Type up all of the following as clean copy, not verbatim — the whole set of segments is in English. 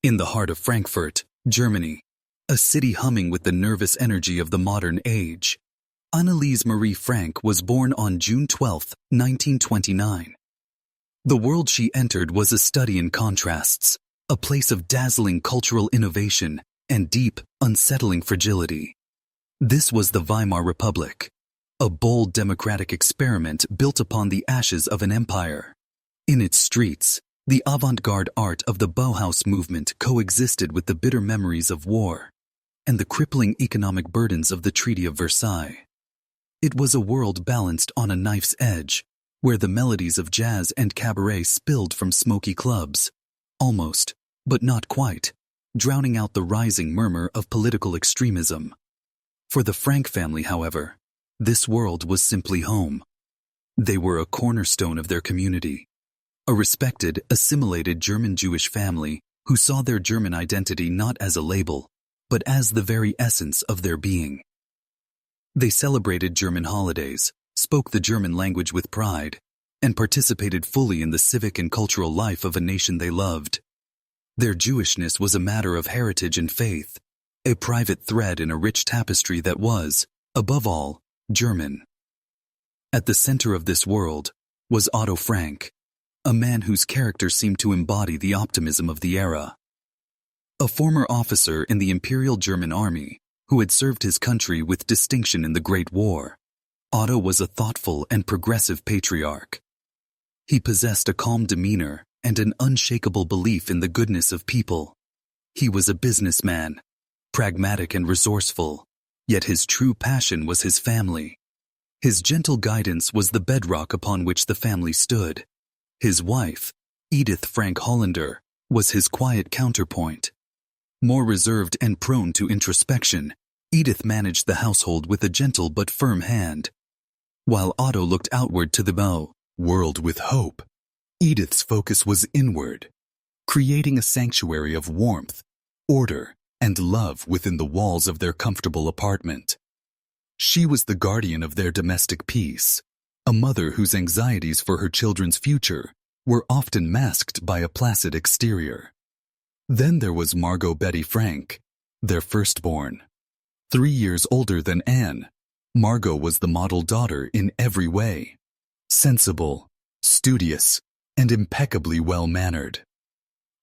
In the heart of Frankfurt, Germany, a city humming with the nervous energy of the modern age, Anneliese Marie Frank was born on June 12, 1929. The world she entered was a study in contrasts, a place of dazzling cultural innovation and deep, unsettling fragility. This was the Weimar Republic, a bold democratic experiment built upon the ashes of an empire. In its streets, the avant-garde art of the Bauhaus movement coexisted with the bitter memories of war and the crippling economic burdens of the Treaty of Versailles. It was a world balanced on a knife's edge, where the melodies of jazz and cabaret spilled from smoky clubs, almost, but not quite, drowning out the rising murmur of political extremism. For the Frank family, however, this world was simply home. They were a cornerstone of their community, a respected, assimilated German-Jewish family who saw their German identity not as a label, but as the very essence of their being. They celebrated German holidays, spoke the German language with pride, and participated fully in the civic and cultural life of a nation they loved. Their Jewishness was a matter of heritage and faith, a private thread in a rich tapestry that was, above all, German. At the center of this world was Otto Frank, a man whose character seemed to embody the optimism of the era. A former officer in the Imperial German Army who had served his country with distinction in the Great War, Otto was a thoughtful and progressive patriarch. He possessed a calm demeanor and an unshakable belief in the goodness of people. He was a businessman, pragmatic and resourceful, yet his true passion was his family. His gentle guidance was the bedrock upon which the family stood. His wife, Edith Frank Hollander, was his quiet counterpoint. More reserved and prone to introspection, Edith managed the household with a gentle but firm hand. While Otto looked outward to the world with hope, Edith's focus was inward, creating a sanctuary of warmth, order, and love within the walls of their comfortable apartment. She was the guardian of their domestic peace, a mother whose anxieties for her children's future were often masked by a placid exterior. Then there was Margot Betty Frank, their firstborn. 3 years older than Anne, Margot was the model daughter in every way, sensible, studious, and impeccably well-mannered.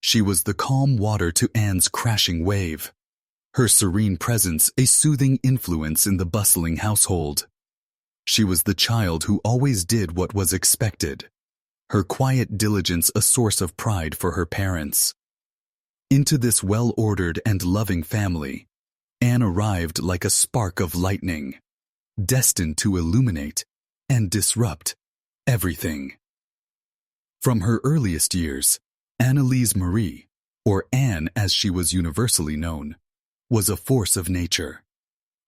She was the calm water to Anne's crashing wave, her serene presence a soothing influence in the bustling household. She was the child who always did what was expected, her quiet diligence a source of pride for her parents. Into this well-ordered and loving family, Anne arrived like a spark of lightning, destined to illuminate and disrupt everything. From her earliest years, Anneliese Marie, or Anne as she was universally known, was a force of nature.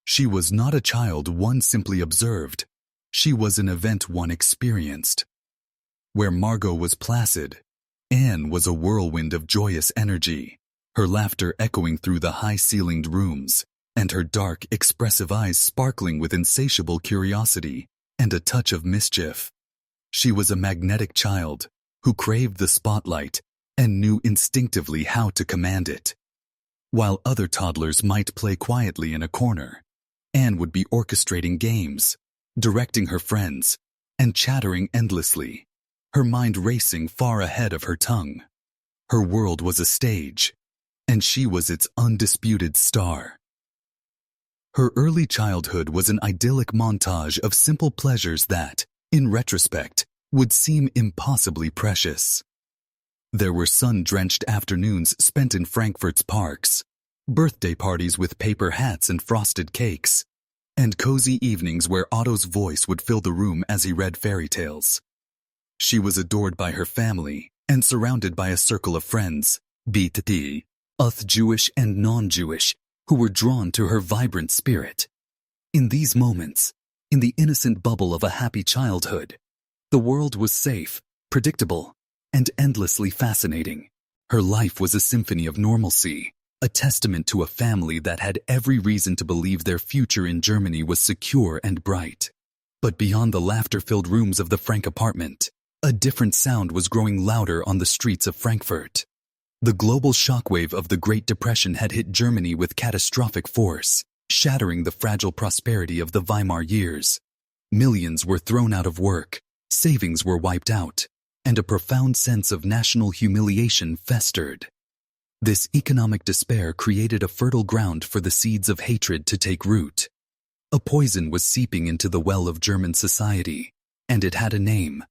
She was not a child one simply observed, she was an event one experienced. Where Margot was placid, Anne was a whirlwind of joyous energy, her laughter echoing through the high-ceilinged rooms, and her dark, expressive eyes sparkling with insatiable curiosity and a touch of mischief. She was a magnetic child who craved the spotlight and knew instinctively how to command it. While other toddlers might play quietly in a corner, Anne would be orchestrating games, directing her friends, and chattering endlessly, her mind racing far ahead of her tongue. Her world was a stage, and she was its undisputed star. Her early childhood was an idyllic montage of simple pleasures that, in retrospect, would seem impossibly precious. There were sun-drenched afternoons spent in Frankfurt's parks, birthday parties with paper hats and frosted cakes, and cozy evenings where Otto's voice would fill the room as he read fairy tales. She was adored by her family and surrounded by a circle of friends, both Jewish and non-Jewish, who were drawn to her vibrant spirit. In these moments, in the innocent bubble of a happy childhood, the world was safe, predictable, and endlessly fascinating. Her life was a symphony of normalcy, a testament to a family that had every reason to believe their future in Germany was secure and bright. But beyond the laughter-filled rooms of the Frank apartment, a different sound was growing louder on the streets of Frankfurt. The global shockwave of the Great Depression had hit Germany with catastrophic force, shattering the fragile prosperity of the Weimar years. Millions were thrown out of work, savings were wiped out, and a profound sense of national humiliation festered. This economic despair created a fertile ground for the seeds of hatred to take root. A poison was seeping into the well of German society, and it had a name: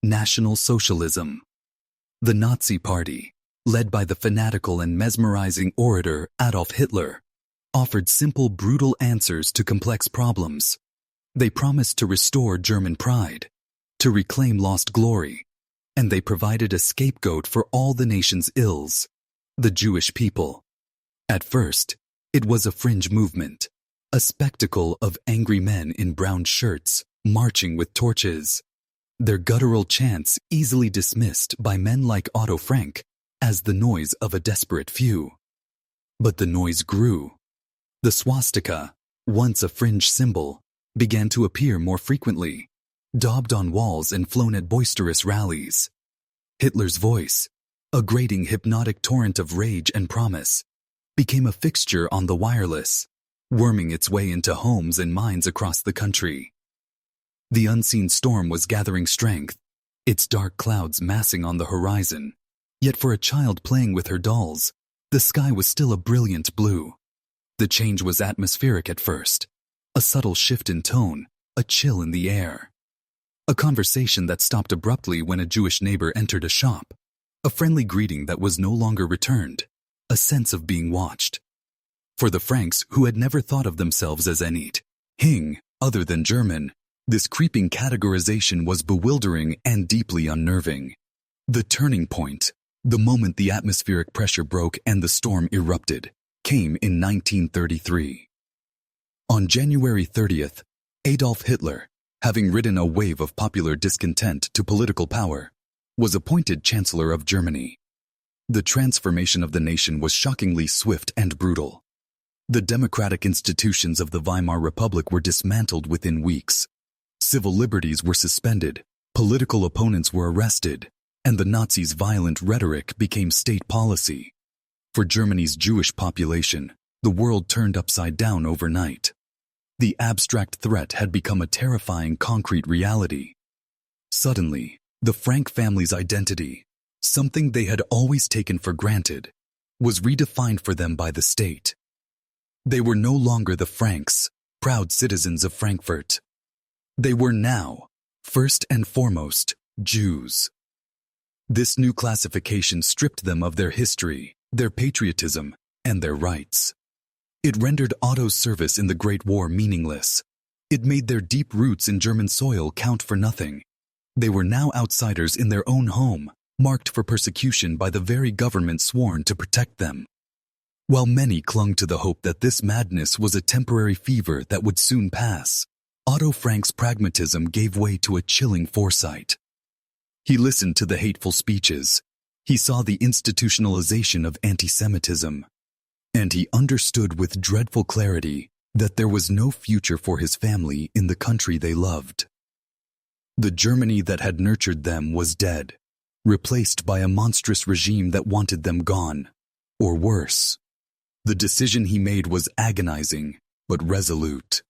National Socialism. The Nazi Party, led by the fanatical and mesmerizing orator Adolf Hitler, offered simple, brutal answers to complex problems. They promised to restore German pride, to reclaim lost glory, and they provided a scapegoat for all the nation's ills: the Jewish people. At first, it was a fringe movement, a spectacle of angry men in brown shirts, marching with torches. Their guttural chants easily dismissed by men like Otto Frank as the noise of a desperate few. But the noise grew. The swastika, once a fringe symbol, began to appear more frequently, daubed on walls and flown at boisterous rallies. Hitler's voice, a grating hypnotic torrent of rage and promise, became a fixture on the wireless, worming its way into homes and minds across the country. The unseen storm was gathering strength, its dark clouds massing on the horizon. Yet for a child playing with her dolls, the sky was still a brilliant blue. The change was atmospheric at first, a subtle shift in tone, a chill in the air. A conversation that stopped abruptly when a Jewish neighbor entered a shop, a friendly greeting that was no longer returned, a sense of being watched. For the Franks, who had never thought of themselves as anything other than German, this creeping categorization was bewildering and deeply unnerving. The turning point, the moment the atmospheric pressure broke and the storm erupted, came in 1933. On January 30th, Adolf Hitler, having ridden a wave of popular discontent to political power, was appointed Chancellor of Germany. The transformation of the nation was shockingly swift and brutal. The democratic institutions of the Weimar Republic were dismantled within weeks. Civil liberties were suspended, political opponents were arrested, and the Nazis' violent rhetoric became state policy. For Germany's Jewish population, the world turned upside down overnight. The abstract threat had become a terrifying concrete reality. Suddenly, the Frank family's identity, something they had always taken for granted, was redefined for them by the state. They were no longer the Franks, proud citizens of Frankfurt. They were now, first and foremost, Jews. This new classification stripped them of their history, their patriotism, and their rights. It rendered Otto's service in the Great War meaningless. It made their deep roots in German soil count for nothing. They were now outsiders in their own home, marked for persecution by the very government sworn to protect them. While many clung to the hope that this madness was a temporary fever that would soon pass, Otto Frank's pragmatism gave way to a chilling foresight. He listened to the hateful speeches. He saw the institutionalization of anti-Semitism. And he understood with dreadful clarity that there was no future for his family in the country they loved. The Germany that had nurtured them was dead, replaced by a monstrous regime that wanted them gone, or worse. The decision he made was agonizing, but resolute.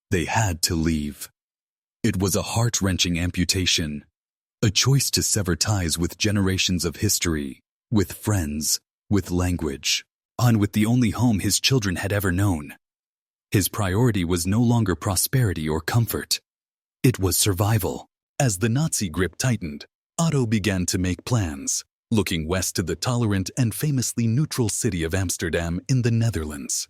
They had to leave. It was a heart-wrenching amputation, a choice to sever ties with generations of history, with friends, with language, and with the only home his children had ever known. His priority was no longer prosperity or comfort. It was survival. As the Nazi grip tightened, Otto began to make plans, looking west to the tolerant and famously neutral city of Amsterdam in the Netherlands.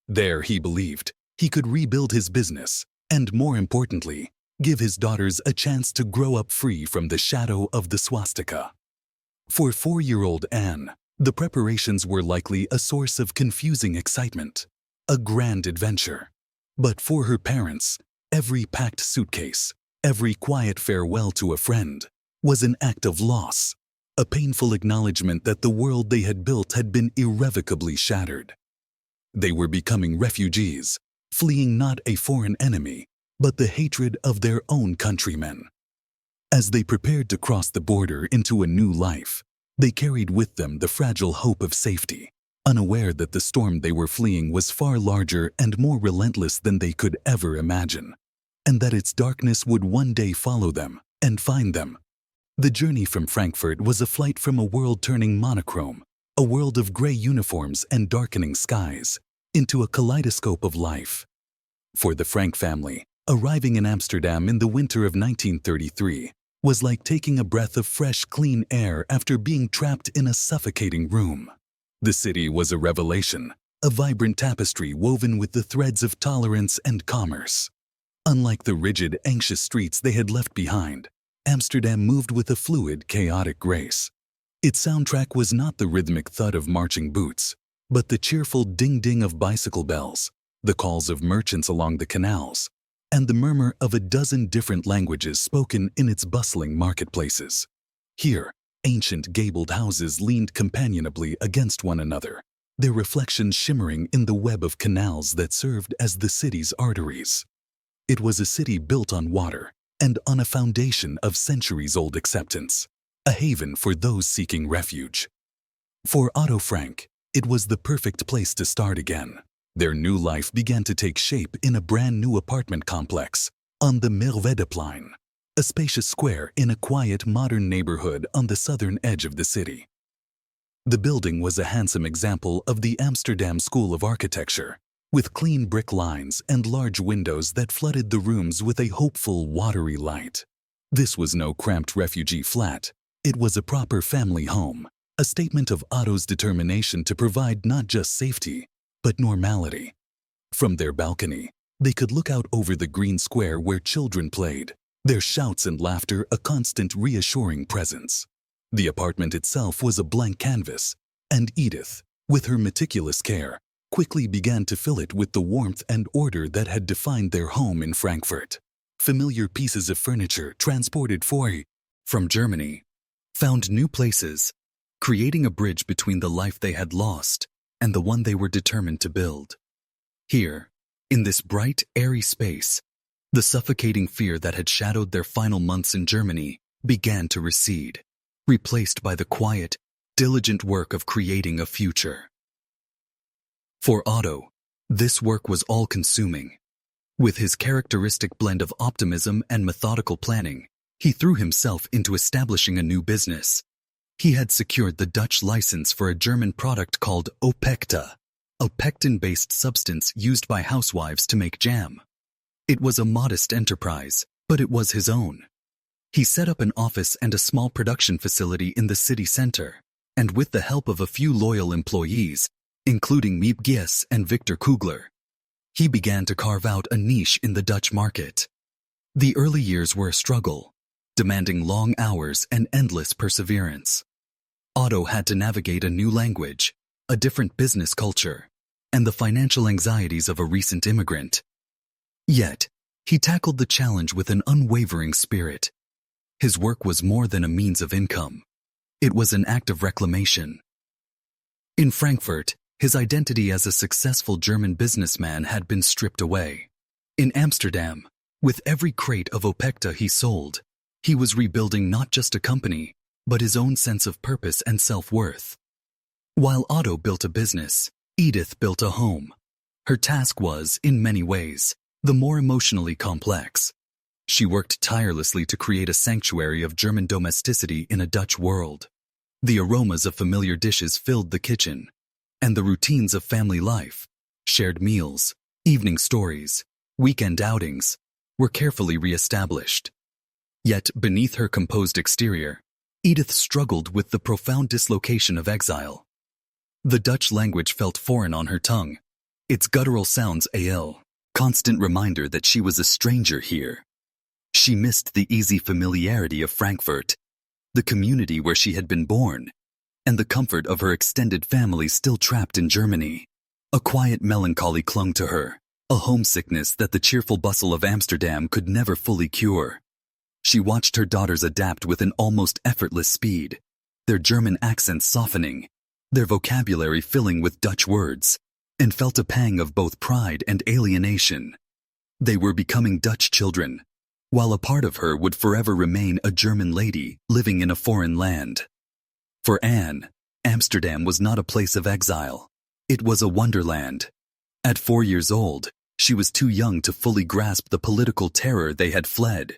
There, he believed, he could rebuild his business, and more importantly, give his daughters a chance to grow up free from the shadow of the swastika. For 4-year-old Anne, the preparations were likely a source of confusing excitement, a grand adventure. But for her parents, every packed suitcase, every quiet farewell to a friend, was an act of loss, a painful acknowledgement that the world they had built had been irrevocably shattered. They were becoming refugees, fleeing not a foreign enemy, but the hatred of their own countrymen. As they prepared to cross the border into a new life, They carried with them the fragile hope of safety, unaware that the storm they were fleeing was far larger and more relentless than they could ever imagine, and that its darkness would one day follow them and find them. The journey from Frankfurt was a flight from a world turning monochrome, a world of gray uniforms and darkening skies, into a kaleidoscope of life. For the Frank family, arriving in Amsterdam in the winter of 1933 was like taking a breath of fresh, clean air after being trapped in a suffocating room. The city was a revelation, a vibrant tapestry woven with the threads of tolerance and commerce. Unlike the rigid, anxious streets they had left behind, Amsterdam moved with a fluid, chaotic grace. Its soundtrack was not the rhythmic thud of marching boots, but the cheerful ding-ding of bicycle bells, the calls of merchants along the canals, and the murmur of a dozen different languages spoken in its bustling marketplaces. Here, ancient gabled houses leaned companionably against one another, their reflections shimmering in the web of canals that served as the city's arteries. It was a city built on water and on a foundation of centuries-old acceptance, a haven for those seeking refuge. For Otto Frank, it was the perfect place to start again. Their new life began to take shape in a brand new apartment complex on the Merwedeplein, a spacious square in a quiet, modern neighborhood on the southern edge of the city. The building was a handsome example of the Amsterdam School of Architecture, with clean brick lines and large windows that flooded the rooms with a hopeful, watery light. This was no cramped refugee flat. It was a proper family home, a statement of Otto's determination to provide not just safety, but normality. From their balcony, they could look out over the green square where children played, their shouts and laughter a constant reassuring presence. The apartment itself was a blank canvas, and Edith, with her meticulous care, quickly began to fill it with the warmth and order that had defined their home in Frankfurt. Familiar pieces of furniture transported from Germany found new places, creating a bridge between the life they had lost and the one they were determined to build. Here, in this bright, airy space, the suffocating fear that had shadowed their final months in Germany began to recede, replaced by the quiet, diligent work of creating a future. For Otto, this work was all-consuming. With his characteristic blend of optimism and methodical planning, he threw himself into establishing a new business. He had secured the Dutch license for a German product called opekta, a pectin-based substance used by housewives to make jam. It was a modest enterprise, but it was his own. He set up an office and a small production facility in the city center, and with the help of a few loyal employees, including Miep Gies and Victor Kugler, he began to carve out a niche in the Dutch market. The early years were a struggle, demanding long hours and endless perseverance. Otto had to navigate a new language, a different business culture, and the financial anxieties of a recent immigrant. Yet, he tackled the challenge with an unwavering spirit. His work was more than a means of income. It was an act of reclamation. In Frankfurt, his identity as a successful German businessman had been stripped away. In Amsterdam, with every crate of opekta he sold, he was rebuilding not just a company, but his own sense of purpose and self-worth. While Otto built a business, Edith built a home. Her task was, in many ways, the more emotionally complex. She worked tirelessly to create a sanctuary of German domesticity in a Dutch world. The aromas of familiar dishes filled the kitchen, and the routines of family life, shared meals, evening stories, weekend outings, were carefully re-established. Yet, beneath her composed exterior, Edith struggled with the profound dislocation of exile. The Dutch language felt foreign on her tongue, its guttural sounds a constant reminder that she was a stranger here. She missed the easy familiarity of Frankfurt, the community where she had been born, and the comfort of her extended family still trapped in Germany. A quiet melancholy clung to her, a homesickness that the cheerful bustle of Amsterdam could never fully cure. She watched her daughters adapt with an almost effortless speed, their German accents softening, their vocabulary filling with Dutch words, and felt a pang of both pride and alienation. They were becoming Dutch children, while a part of her would forever remain a German lady living in a foreign land. For Anne, Amsterdam was not a place of exile. It was a wonderland. At 4 years old, she was too young to fully grasp the political terror they had fled.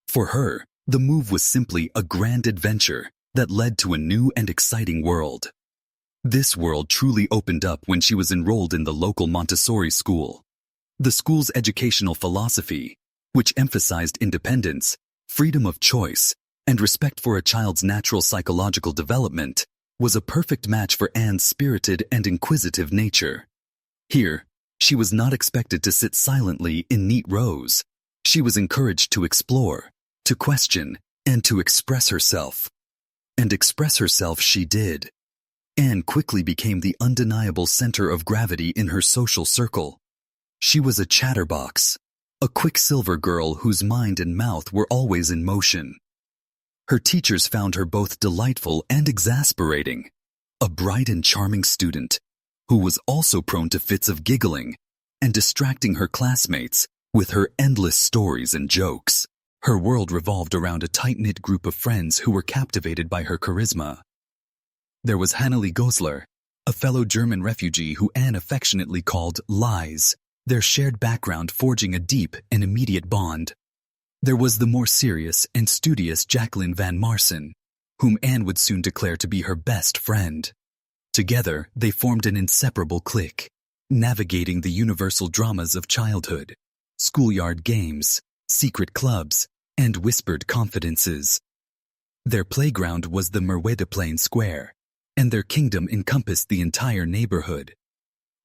For her, the move was simply a grand adventure that led to a new and exciting world. This world truly opened up when she was enrolled in the local Montessori school. The school's educational philosophy, which emphasized independence, freedom of choice, and respect for a child's natural psychological development, was a perfect match for Anne's spirited and inquisitive nature. Here, she was not expected to sit silently in neat rows. She was encouraged to explore, to question, and to express herself. And express herself she did. Anne quickly became the undeniable center of gravity in her social circle. She was a chatterbox, a quicksilver girl whose mind and mouth were always in motion. Her teachers found her both delightful and exasperating, a bright and charming student who was also prone to fits of giggling and distracting her classmates with her endless stories and jokes. Her world revolved around a tight-knit group of friends who were captivated by her charisma. There was Hannelie Goslar, a fellow German refugee who Anne affectionately called Lies, their shared background forging a deep and immediate bond. There was the more serious and studious Jacqueline van Marsen, whom Anne would soon declare to be her best friend. Together, they formed an inseparable clique, navigating the universal dramas of childhood, schoolyard games, secret clubs, and whispered confidences. Their playground was the Merwedeplein Square, and their kingdom encompassed the entire neighborhood.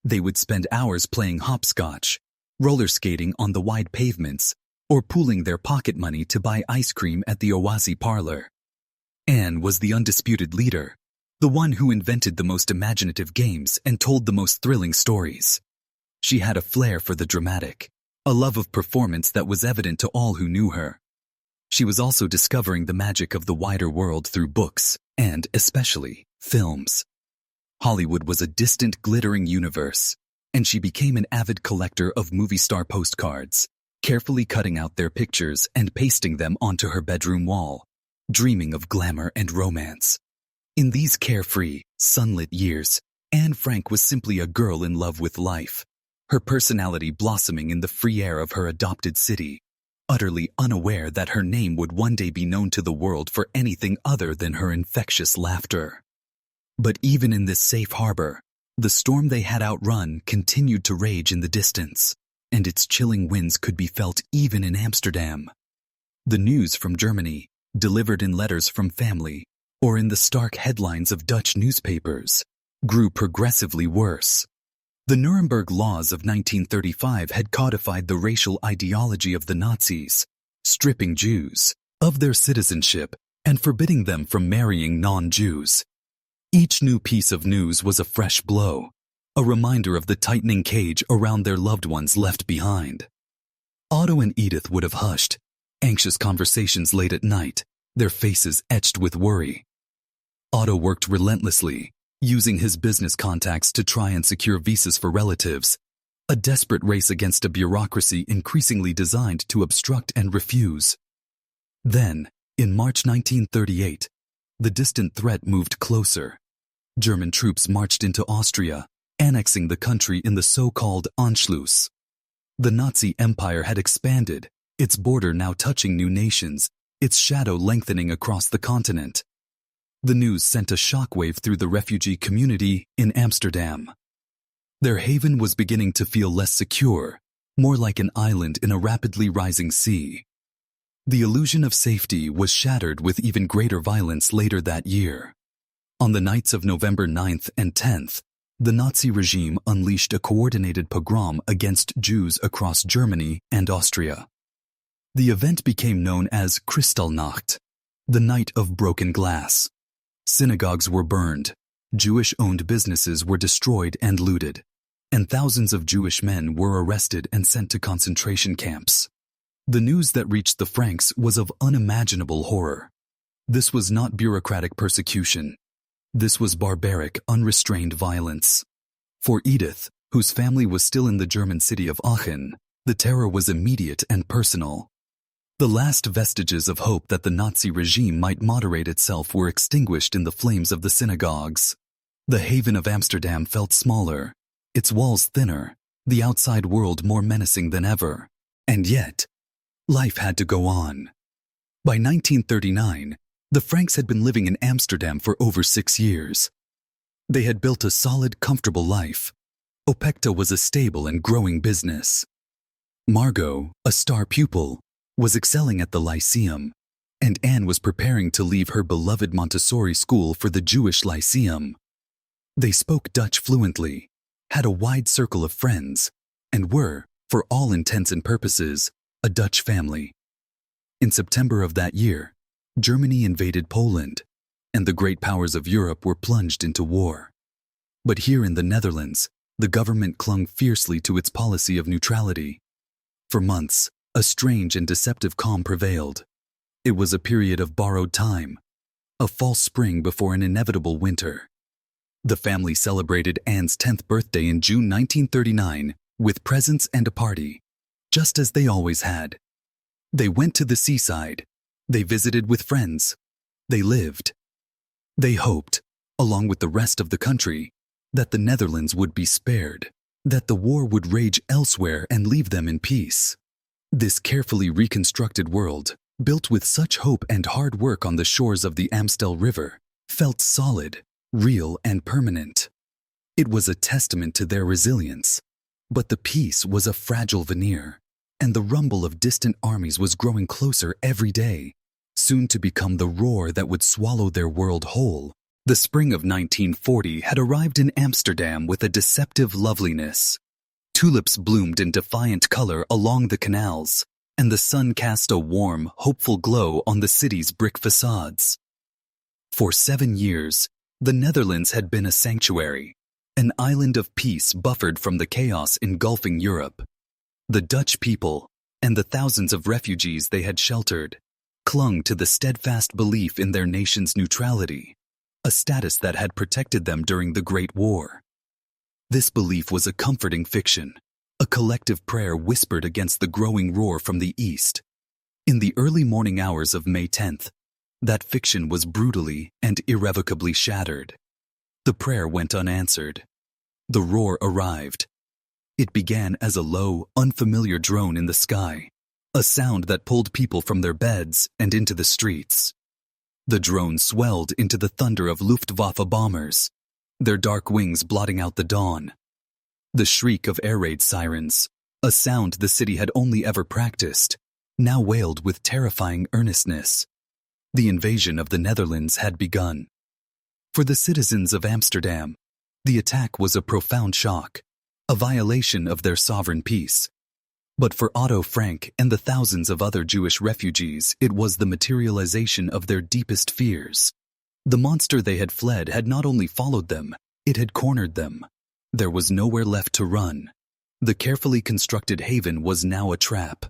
They would spend hours playing hopscotch, roller skating on the wide pavements, or pooling their pocket money to buy ice cream at the Oasi parlor. Anne was the undisputed leader, the one who invented the most imaginative games and told the most thrilling stories. She had a flair for the dramatic, a love of performance that was evident to all who knew her. She was also discovering the magic of the wider world through books, and, especially, films. Hollywood was a distant, glittering universe, and she became an avid collector of movie star postcards, carefully cutting out their pictures and pasting them onto her bedroom wall, dreaming of glamour and romance. In these carefree, sunlit years, Anne Frank was simply a girl in love with life, her personality blossoming in the free air of her adopted city, utterly unaware that her name would one day be known to the world for anything other than her infectious laughter. But even in this safe harbor, the storm they had outrun continued to rage in the distance, and its chilling winds could be felt even in Amsterdam. The news from Germany, delivered in letters from family, or in the stark headlines of Dutch newspapers, grew progressively worse. The Nuremberg laws of 1935 had codified the racial ideology of the Nazis, stripping Jews of their citizenship and forbidding them from marrying non-Jews. Each new piece of news was a fresh blow, a reminder of the tightening cage around their loved ones left behind. Otto and Edith would have hushed, anxious conversations late at night, their faces etched with worry. Otto worked relentlessly, using his business contacts to try and secure visas for relatives, a desperate race against a bureaucracy increasingly designed to obstruct and refuse. Then, in March 1938, the distant threat moved closer. German troops marched into Austria, annexing the country in the so-called Anschluss. The Nazi Empire had expanded, its border now touching new nations, its shadow lengthening across the continent. The news sent a shockwave through the refugee community in Amsterdam. Their haven was beginning to feel less secure, more like an island in a rapidly rising sea. The illusion of safety was shattered with even greater violence later that year. On the nights of November 9th and 10th, the Nazi regime unleashed a coordinated pogrom against Jews across Germany and Austria. The event became known as Kristallnacht, the night of broken glass. Synagogues were burned, Jewish-owned businesses were destroyed and looted, and thousands of Jewish men were arrested and sent to concentration camps. The news that reached the Franks was of unimaginable horror. This was not bureaucratic persecution. This was barbaric, unrestrained violence. For Edith, whose family was still in the German city of Aachen, the terror was immediate and personal. The last vestiges of hope that the Nazi regime might moderate itself were extinguished in the flames of the synagogues. The haven of Amsterdam felt smaller, its walls thinner, the outside world more menacing than ever. And yet, life had to go on. By 1939, the Franks had been living in Amsterdam for over 6 years. They had built a solid, comfortable life. Opekta was a stable and growing business. Margot, a star pupil, was excelling at the Lyceum, and Anne was preparing to leave her beloved Montessori school for the Jewish Lyceum. They spoke Dutch fluently, had a wide circle of friends, and were, for all intents and purposes, a Dutch family. In September of that year, Germany invaded Poland, and the great powers of Europe were plunged into war. But here in the Netherlands, the government clung fiercely to its policy of neutrality. For months, a strange and deceptive calm prevailed. It was a period of borrowed time, a false spring before an inevitable winter. The family celebrated Anne's 10th birthday in June 1939 with presents and a party, just as they always had. They went to the seaside. They visited with friends. They lived. They hoped, along with the rest of the country, that the Netherlands would be spared, that the war would rage elsewhere and leave them in peace. This carefully reconstructed world, built with such hope and hard work on the shores of the Amstel River, felt solid, real, and permanent. It was a testament to their resilience. But the peace was a fragile veneer, and the rumble of distant armies was growing closer every day, soon to become the roar that would swallow their world whole. The spring of 1940 had arrived in Amsterdam with a deceptive loveliness. Tulips bloomed in defiant color along the canals, and the sun cast a warm, hopeful glow on the city's brick facades. For 7 years, the Netherlands had been a sanctuary, an island of peace buffered from the chaos engulfing Europe. The Dutch people, and the thousands of refugees they had sheltered, clung to the steadfast belief in their nation's neutrality, a status that had protected them during the Great War. This belief was a comforting fiction, a collective prayer whispered against the growing roar from the east. In the early morning hours of May 10th, that fiction was brutally and irrevocably shattered. The prayer went unanswered. The roar arrived. It began as a low, unfamiliar drone in the sky, a sound that pulled people from their beds and into the streets. The drone swelled into the thunder of Luftwaffe bombers, their dark wings blotting out the dawn. The shriek of air raid sirens, a sound the city had only ever practiced, now wailed with terrifying earnestness. The invasion of the Netherlands had begun. For the citizens of Amsterdam, the attack was a profound shock, a violation of their sovereign peace. But for Otto Frank and the thousands of other Jewish refugees, it was the materialization of their deepest fears. The monster they had fled had not only followed them, it had cornered them. There was nowhere left to run. The carefully constructed haven was now a trap.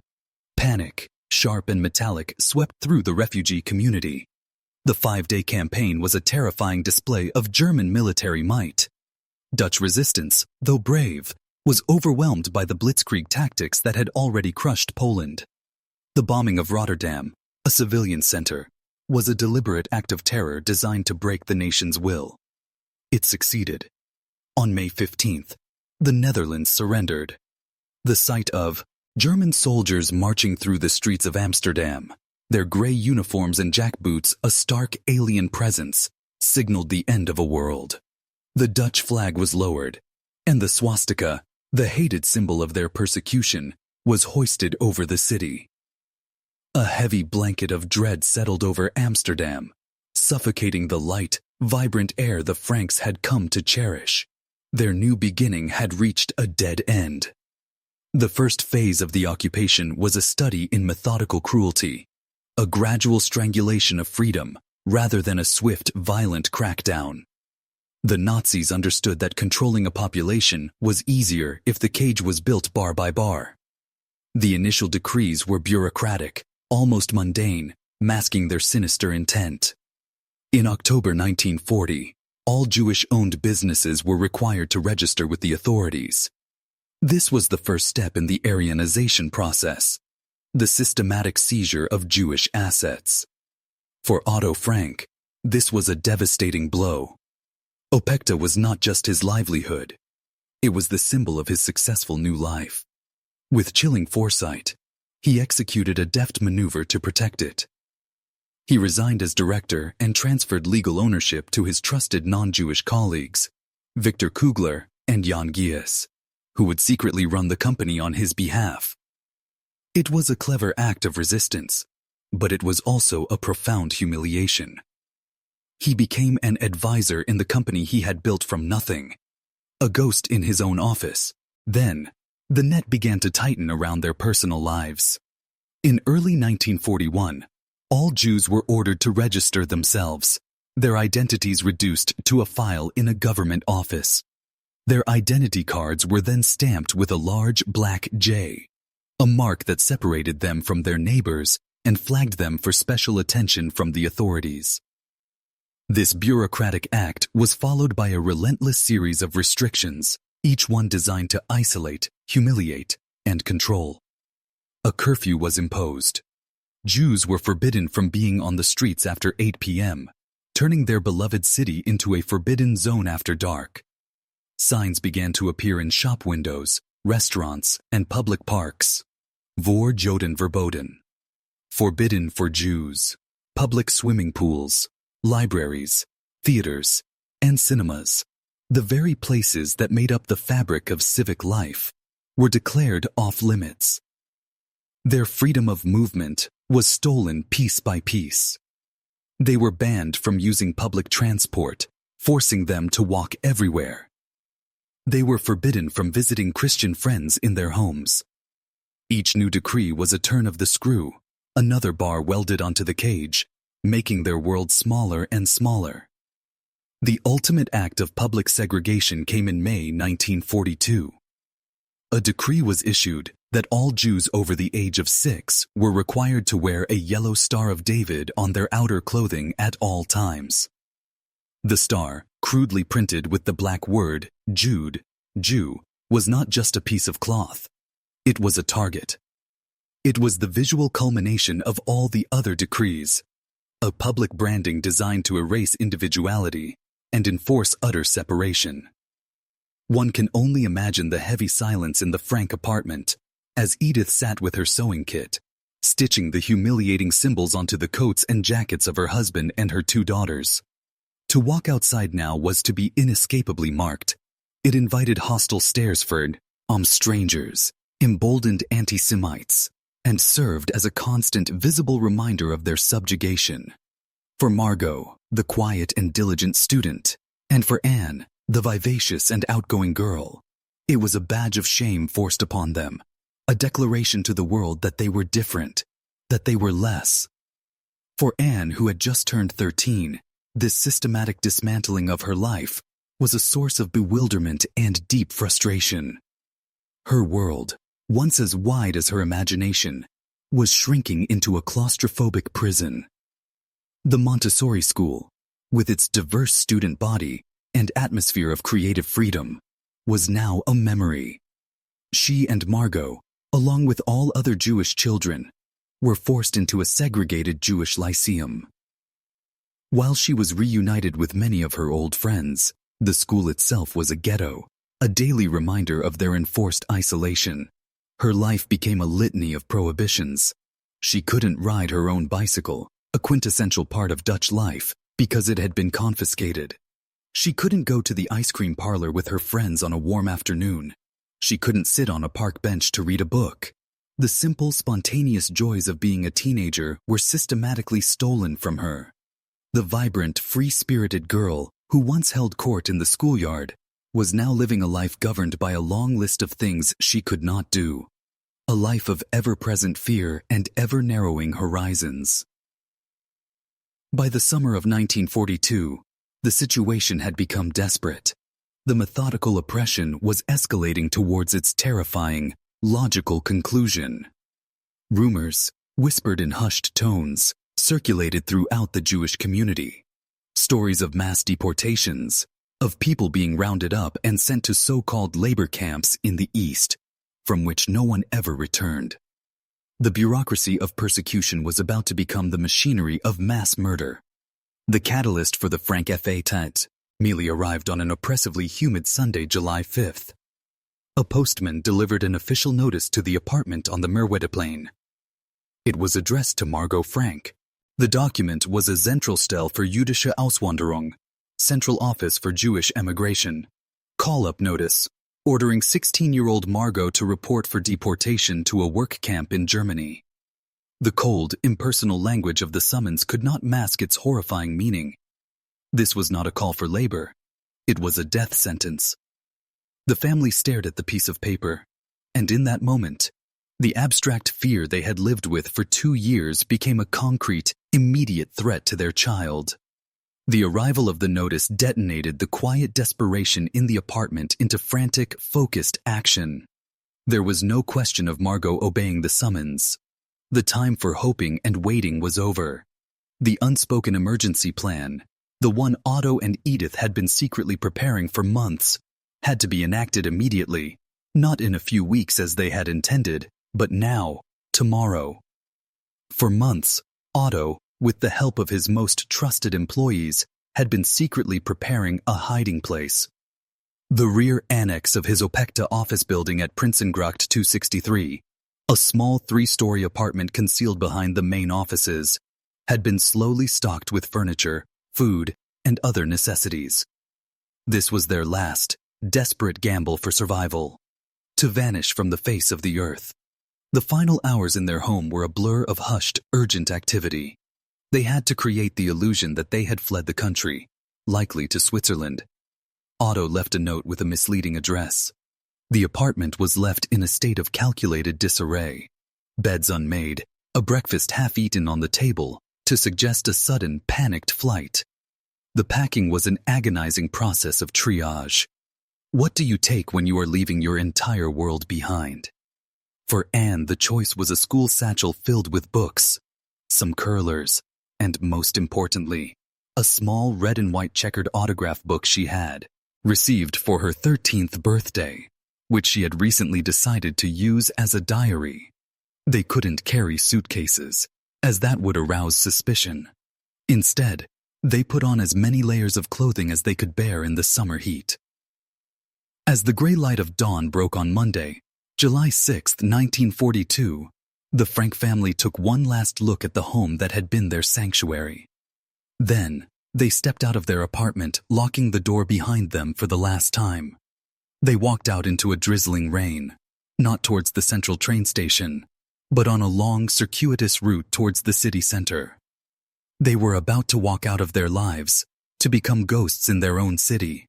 Panic, sharp and metallic, swept through the refugee community. The 5-day campaign was a terrifying display of German military might. Dutch resistance, though brave, was overwhelmed by the blitzkrieg tactics that had already crushed Poland. The bombing of Rotterdam, a civilian center, was a deliberate act of terror designed to break the nation's will. It succeeded. On May 15th, the Netherlands surrendered. The sight of German soldiers marching through the streets of Amsterdam, their gray uniforms and jackboots a stark alien presence, signaled the end of a world. The Dutch flag was lowered, and the swastika, the hated symbol of their persecution, was hoisted over the city. A heavy blanket of dread settled over Amsterdam, suffocating the light, vibrant air the Franks had come to cherish. Their new beginning had reached a dead end. The first phase of the occupation was a study in methodical cruelty, a gradual strangulation of freedom rather than a swift, violent crackdown. The Nazis understood that controlling a population was easier if the cage was built bar by bar. The initial decrees were bureaucratic, almost mundane, masking their sinister intent. In October 1940, all Jewish-owned businesses were required to register with the authorities. This was the first step in the Aryanization process. the systematic seizure of Jewish assets. For Otto Frank, this was a devastating blow. Opekta was not just his livelihood. It was the symbol of his successful new life. With chilling foresight, he executed a deft maneuver to protect it. He resigned as director and transferred legal ownership to his trusted non-Jewish colleagues, Victor Kugler and Jan Gies, who would secretly run the company on his behalf. It was a clever act of resistance, but it was also a profound humiliation. He became an advisor in the company he had built from nothing, a ghost in his own office. Then, the net began to tighten around their personal lives. In early 1941, all Jews were ordered to register themselves, their identities reduced to a file in a government office. Their identity cards were then stamped with a large black J, a mark that separated them from their neighbors and flagged them for special attention from the authorities. This bureaucratic act was followed by a relentless series of restrictions, each one designed to isolate, humiliate, and control. A curfew was imposed. Jews were forbidden from being on the streets after 8 p.m., turning their beloved city into a forbidden zone after dark. Signs began to appear in shop windows, restaurants, and public parks. Voor Joden verboden. Forbidden for Jews. Public swimming pools, libraries, theaters, and cinemas, the very places that made up the fabric of civic life, were declared off-limits. Their freedom of movement was stolen piece by piece. They were banned from using public transport, forcing them to walk everywhere. They were forbidden from visiting Christian friends in their homes. Each new decree was a turn of the screw, another bar welded onto the cage, making their world smaller and smaller. The ultimate act of public segregation came in May 1942. A decree was issued that all Jews over the age of 6 were required to wear a yellow Star of David on their outer clothing at all times. The star, crudely printed with the black word, Jude, Jew, was not just a piece of cloth. It was a target. It was the visual culmination of all the other decrees, a public branding designed to erase individuality and enforce utter separation. One can only imagine the heavy silence in the Frank apartment as Edith sat with her sewing kit, stitching the humiliating symbols onto the coats and jackets of her husband and her 2 daughters. To walk outside now was to be inescapably marked. It invited hostile stares for strangers, emboldened anti-Semites, and served as a constant visible reminder of their subjugation. For Margot, the quiet and diligent student, and for Anne, the vivacious and outgoing girl, it was a badge of shame forced upon them, a declaration to the world that they were different, that they were less. For Anne, who had just turned 13, this systematic dismantling of her life was a source of bewilderment and deep frustration. Her world, once as wide as her imagination, was shrinking into a claustrophobic prison. The Montessori school, with its diverse student body and atmosphere of creative freedom, was now a memory. She and Margot, along with all other Jewish children, were forced into a segregated Jewish lyceum. While she was reunited with many of her old friends, the school itself was a ghetto, a daily reminder of their enforced isolation. Her life became a litany of prohibitions. She couldn't ride her own bicycle, a quintessential part of Dutch life, because it had been confiscated. She couldn't go to the ice cream parlor with her friends on a warm afternoon. She couldn't sit on a park bench to read a book. The simple, spontaneous joys of being a teenager were systematically stolen from her. The vibrant, free-spirited girl, who once held court in the schoolyard, was now living a life governed by a long list of things she could not do. A life of ever-present fear and ever-narrowing horizons. By the summer of 1942, the situation had become desperate. The methodical oppression was escalating towards its terrifying, logical conclusion. Rumors, whispered in hushed tones, circulated throughout the Jewish community. Stories of mass deportations, of people being rounded up and sent to so-called labor camps in the East, from which no one ever returned. The bureaucracy of persecution was about to become the machinery of mass murder. The catalyst for the Frank F.A. merely arrived on an oppressively humid Sunday, July 5th. A postman delivered an official notice to the apartment on the Merwedeplein. It was addressed to Margot Frank. The document was a Zentralstelle für jüdische Auswanderung, Central Office for Jewish Emigration, call-up notice, ordering 16-year-old Margot to report for deportation to a work camp in Germany. The cold, impersonal language of the summons could not mask its horrifying meaning. This was not a call for labor. It was a death sentence. The family stared at the piece of paper, and in that moment, the abstract fear they had lived with for 2 years became a concrete, immediate threat to their child. The arrival of the notice detonated the quiet desperation in the apartment into frantic, focused action. There was no question of Margot obeying the summons. The time for hoping and waiting was over. The unspoken emergency plan, the one Otto and Edith had been secretly preparing for months, had to be enacted immediately, not in a few weeks as they had intended, but now, tomorrow. For months, Otto, with the help of his most trusted employees, had been secretly preparing a hiding place. The rear annex of his Opekta office building at Prinsengracht 263, a small 3-story apartment concealed behind the main offices, had been slowly stocked with furniture, food, and other necessities. This was their last, desperate gamble for survival, to vanish from the face of the earth. The final hours in their home were a blur of hushed, urgent activity. They had to create the illusion that they had fled the country, likely to Switzerland. Otto left a note with a misleading address. The apartment was left in a state of calculated disarray. Beds unmade, a breakfast half-eaten on the table, to suggest a sudden, panicked flight. The packing was an agonizing process of triage. What do you take when you are leaving your entire world behind? For Anne, the choice was a school satchel filled with books, some curlers, and most importantly, a small red and white checkered autograph book she had received for her 13th birthday, which she had recently decided to use as a diary. They couldn't carry suitcases, as that would arouse suspicion. Instead, they put on as many layers of clothing as they could bear in the summer heat. As the gray light of dawn broke on Monday, July 6, 1942, the Frank family took one last look at the home that had been their sanctuary. Then, they stepped out of their apartment, locking the door behind them for the last time. They walked out into a drizzling rain, not towards the central train station, but on a long, circuitous route towards the city center. They were about to walk out of their lives, to become ghosts in their own city,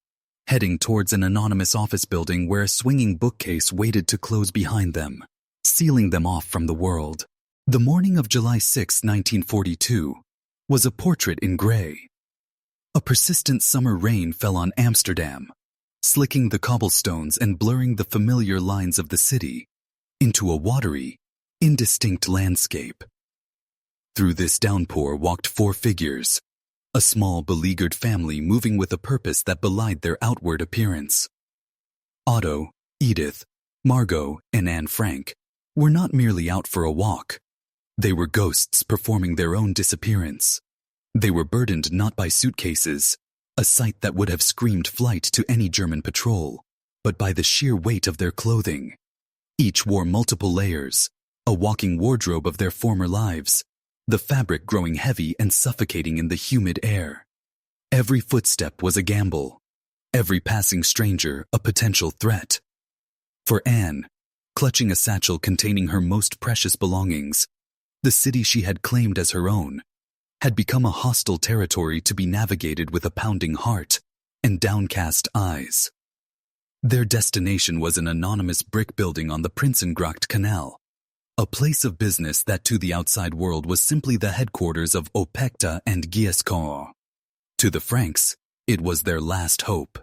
heading towards an anonymous office building where a swinging bookcase waited to close behind them, sealing them off from the world. The morning of July 6, 1942, was a portrait in gray. A persistent summer rain fell on Amsterdam, slicking the cobblestones and blurring the familiar lines of the city into a watery, indistinct landscape. Through this downpour walked 4 figures, a small, beleaguered family moving with a purpose that belied their outward appearance. Otto, Edith, Margot, and Anne Frank were not merely out for a walk. They were ghosts performing their own disappearance. They were burdened not by suitcases, a sight that would have screamed flight to any German patrol, but by the sheer weight of their clothing. Each wore multiple layers, a walking wardrobe of their former lives, the fabric growing heavy and suffocating in the humid air. Every footstep was a gamble, every passing stranger a potential threat. For Anne, clutching a satchel containing her most precious belongings, the city she had claimed as her own had become a hostile territory to be navigated with a pounding heart and downcast eyes. Their destination was an anonymous brick building on the Prinsengracht Canal, a place of business that to the outside world was simply the headquarters of Opekta and Gieskorps. To the Franks, it was their last hope.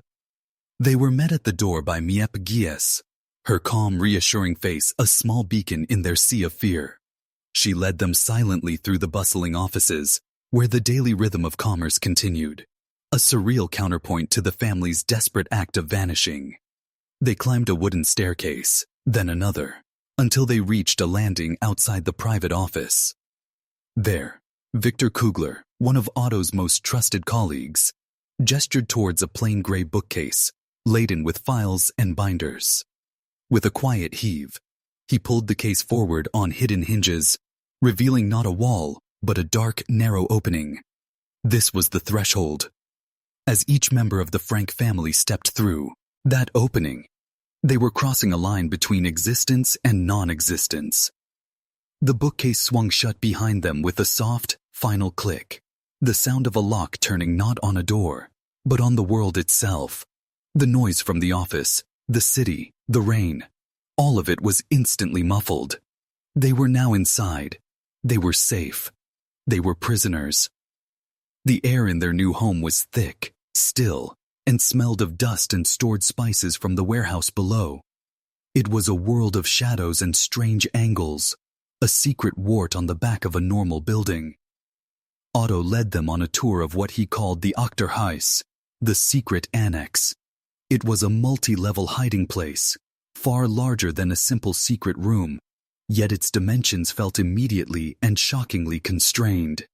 They were met at the door by Miep Gies, her calm, reassuring face a small beacon in their sea of fear. She led them silently through the bustling offices, where the daily rhythm of commerce continued, a surreal counterpoint to the family's desperate act of vanishing. They climbed a wooden staircase, then another, until they reached a landing outside the private office. There, Victor Kugler, one of Otto's most trusted colleagues, gestured towards a plain gray bookcase laden with files and binders. With a quiet heave, he pulled the case forward on hidden hinges, revealing not a wall, but a dark, narrow opening. This was the threshold. As each member of the Frank family stepped through that opening, they were crossing a line between existence and non-existence. The bookcase swung shut behind them with a soft, final click, the sound of a lock turning not on a door, but on the world itself. The noise from the office, the city, the rain, all of it was instantly muffled. They were now inside. They were safe. They were prisoners. The air in their new home was thick, still, and smelled of dust and stored spices from the warehouse below. It was a world of shadows and strange angles, a secret wart on the back of a normal building. Otto led them on a tour of what he called the Achterhuis, the Secret Annex. It was a multi-level hiding place, far larger than a simple secret room, yet its dimensions felt immediately and shockingly constrained.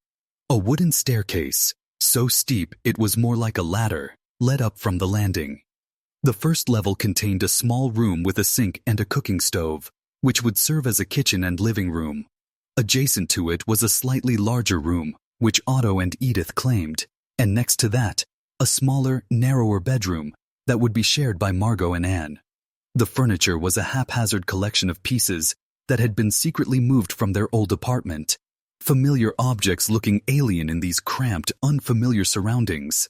A wooden staircase, so steep it was more like a ladder, led up from the landing. The first level contained a small room with a sink and a cooking stove, which would serve as a kitchen and living room. Adjacent to it was a slightly larger room, which Otto and Edith claimed, and next to that, a smaller, narrower bedroom that would be shared by Margot and Anne. The furniture was a haphazard collection of pieces that had been secretly moved from their old apartment, familiar objects looking alien in these cramped, unfamiliar surroundings.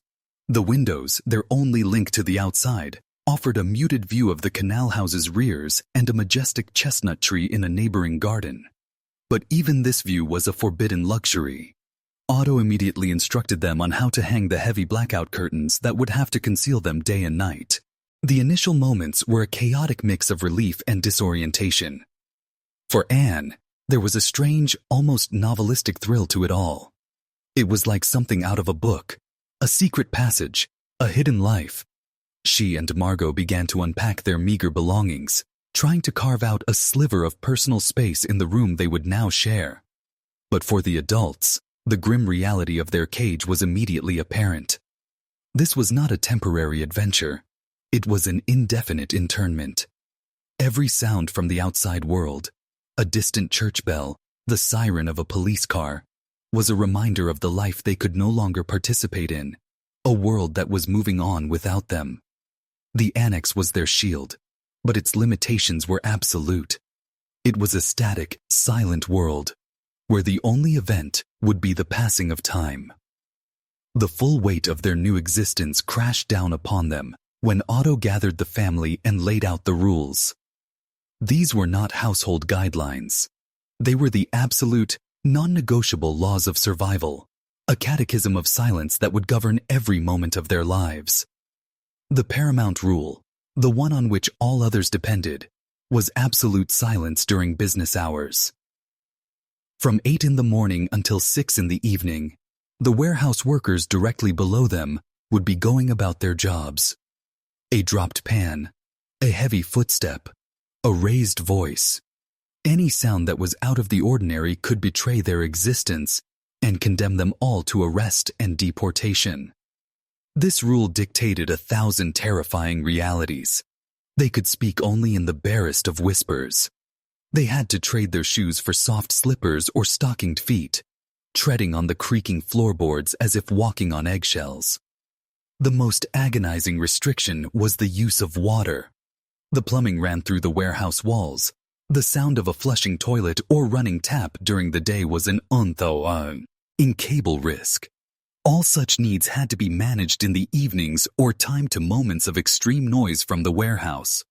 The windows, their only link to the outside, offered a muted view of the canal house's rears and a majestic chestnut tree in a neighboring garden. But even this view was a forbidden luxury. Otto immediately instructed them on how to hang the heavy blackout curtains that would have to conceal them day and night. The initial moments were a chaotic mix of relief and disorientation. For Anne, there was a strange, almost novelistic thrill to it all. It was like something out of a book, a secret passage, a hidden life. She and Margot began to unpack their meager belongings, trying to carve out a sliver of personal space in the room they would now share. But for the adults, the grim reality of their cage was immediately apparent. This was not a temporary adventure. It was an indefinite internment. Every sound from the outside world, a distant church bell, the siren of a police car, was a reminder of the life they could no longer participate in, a world that was moving on without them. The annex was their shield, but its limitations were absolute. It was a static, silent world, where the only event would be the passing of time. The full weight of their new existence crashed down upon them when Otto gathered the family and laid out the rules. These were not household guidelines. They were the absolute, non-negotiable laws of survival, a catechism of silence that would govern every moment of their lives. The paramount rule, the one on which all others depended, was absolute silence during business hours. From 8 in the morning until 6 in the evening, the warehouse workers directly below them would be going about their jobs. A dropped pan, a heavy footstep, a raised voice. Any sound that was out of the ordinary could betray their existence and condemn them all to arrest and deportation. This rule dictated 1,000 terrifying realities. They could speak only in the barest of whispers. They had to trade their shoes for soft slippers or stockinged feet, treading on the creaking floorboards as if walking on eggshells. The most agonizing restriction was the use of water. The plumbing ran through the warehouse walls. The sound of a flushing toilet or running tap during the day was an unshakeable risk. All such needs had to be managed in the evenings or timed to moments of extreme noise from the warehouse.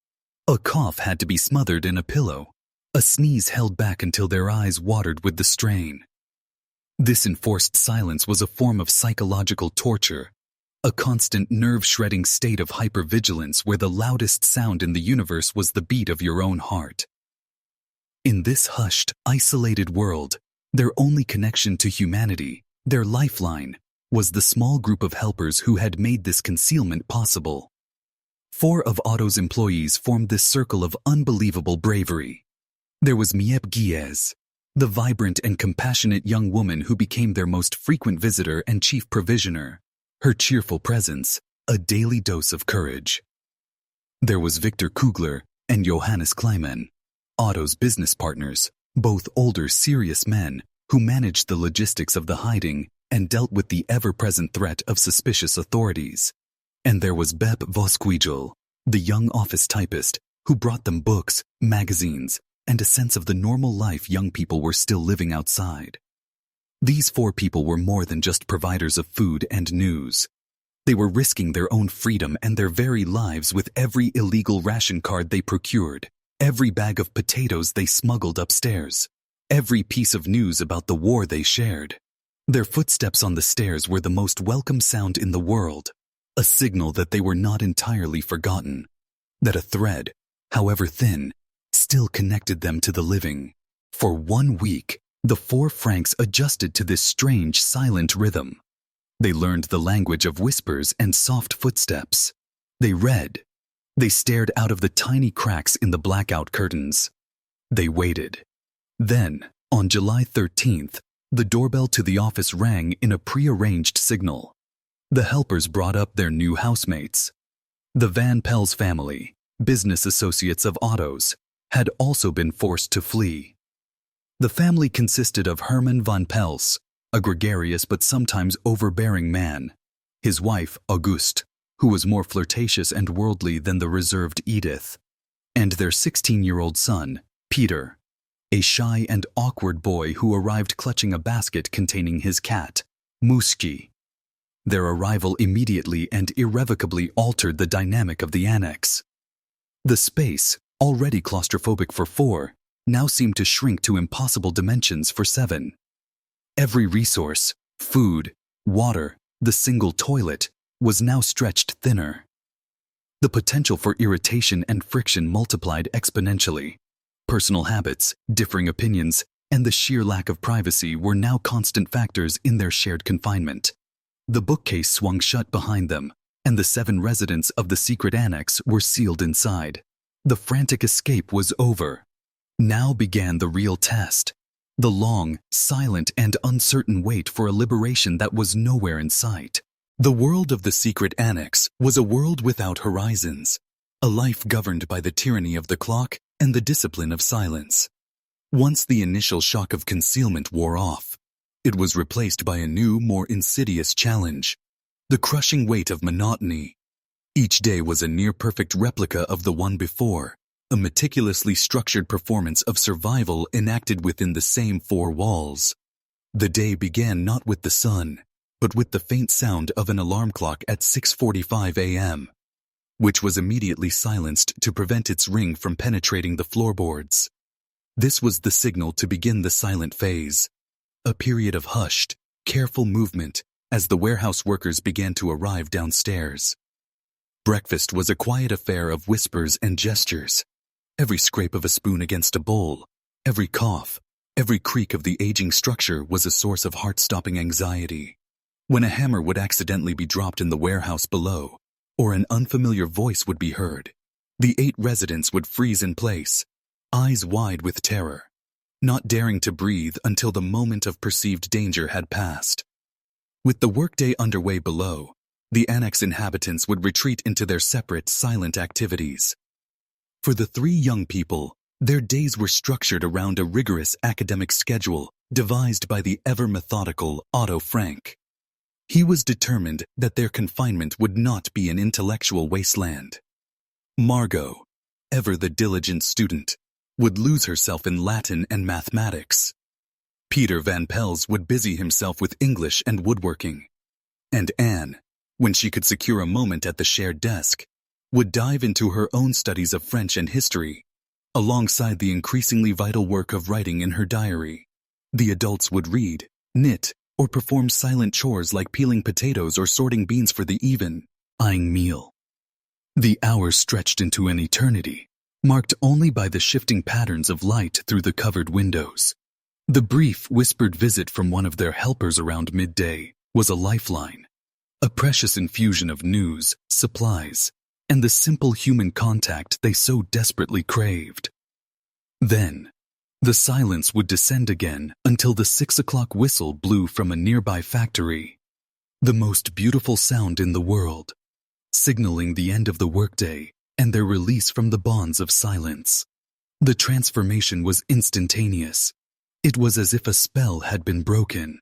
A cough had to be smothered in a pillow, a sneeze held back until their eyes watered with the strain. This enforced silence was a form of psychological torture, a constant nerve-shredding state of hypervigilance where the loudest sound in the universe was the beat of your own heart. In this hushed, isolated world, their only connection to humanity, their lifeline, was the small group of helpers who had made this concealment possible. 4 of Otto's employees formed this circle of unbelievable bravery. There was Miep Gies, the vibrant and compassionate young woman who became their most frequent visitor and chief provisioner, her cheerful presence, a daily dose of courage. There was Victor Kugler and Johannes Kleiman, Otto's business partners, both older, serious men who managed the logistics of the hiding and dealt with the ever-present threat of suspicious authorities. And there was Bep Vosquigel, the young office typist who brought them books, magazines, and a sense of the normal life young people were still living outside. These 4 people were more than just providers of food and news. They were risking their own freedom and their very lives with every illegal ration card they procured, every bag of potatoes they smuggled upstairs, every piece of news about the war they shared. Their footsteps on the stairs were the most welcome sound in the world, a signal that they were not entirely forgotten, that a thread, however thin, still connected them to the living. For 1 week, the 4 Franks adjusted to this strange, silent rhythm. They learned the language of whispers and soft footsteps. They read. They stared out of the tiny cracks in the blackout curtains. They waited. Then, on July 13th, the doorbell to the office rang in a prearranged signal. The helpers brought up their new housemates. The Van Pels family, business associates of Otto's, had also been forced to flee. The family consisted of Herman van Pels, a gregarious but sometimes overbearing man, his wife, Auguste, who was more flirtatious and worldly than the reserved Edith, and their 16-year-old son, Peter, a shy and awkward boy who arrived clutching a basket containing his cat, Muski. Their arrival immediately and irrevocably altered the dynamic of the annex. The space, already claustrophobic for 4, now seemed to shrink to impossible dimensions for 7. Every resource, food, water, the single toilet, was now stretched thinner. The potential for irritation and friction multiplied exponentially. Personal habits, differing opinions, and the sheer lack of privacy were now constant factors in their shared confinement. The bookcase swung shut behind them, and the 7 residents of the secret annex were sealed inside. The frantic escape was over. Now began the real test. The long, silent, and uncertain wait for a liberation that was nowhere in sight. The world of the secret annex was a world without horizons, a life governed by the tyranny of the clock and the discipline of silence. Once the initial shock of concealment wore off, it was replaced by a new, more insidious challenge, the crushing weight of monotony. Each day was a near-perfect replica of the one before, a meticulously structured performance of survival enacted within the same 4 walls. The day began not with the sun, but with the faint sound of an alarm clock at 6:45 a.m., which was immediately silenced to prevent its ring from penetrating the floorboards. This was the signal to begin the silent phase, a period of hushed, careful movement as the warehouse workers began to arrive downstairs. Breakfast was a quiet affair of whispers and gestures. Every scrape of a spoon against a bowl, every cough, every creak of the aging structure was a source of heart-stopping anxiety. When a hammer would accidentally be dropped in the warehouse below, or an unfamiliar voice would be heard, the 8 residents would freeze in place, eyes wide with terror, not daring to breathe until the moment of perceived danger had passed. With the workday underway below, the annex inhabitants would retreat into their separate, silent activities. For the 3 young people, their days were structured around a rigorous academic schedule devised by the ever-methodical Otto Frank. He was determined that their confinement would not be an intellectual wasteland. Margot, ever the diligent student, would lose herself in Latin and mathematics. Peter Van Pels would busy himself with English and woodworking. And Anne, when she could secure a moment at the shared desk, would dive into her own studies of French and history, alongside the increasingly vital work of writing in her diary. The adults would read, knit, or perform silent chores like peeling potatoes or sorting beans for the evening meal. The hours stretched into an eternity, marked only by the shifting patterns of light through the covered windows. The brief, whispered visit from one of their helpers around midday was a lifeline, a precious infusion of news, supplies, and the simple human contact they so desperately craved. Then, The silence would descend again until the 6 o'clock whistle blew from a nearby factory. The most beautiful sound in the world, signaling the end of the workday and their release from the bonds of silence. The transformation was instantaneous. It was as if a spell had been broken.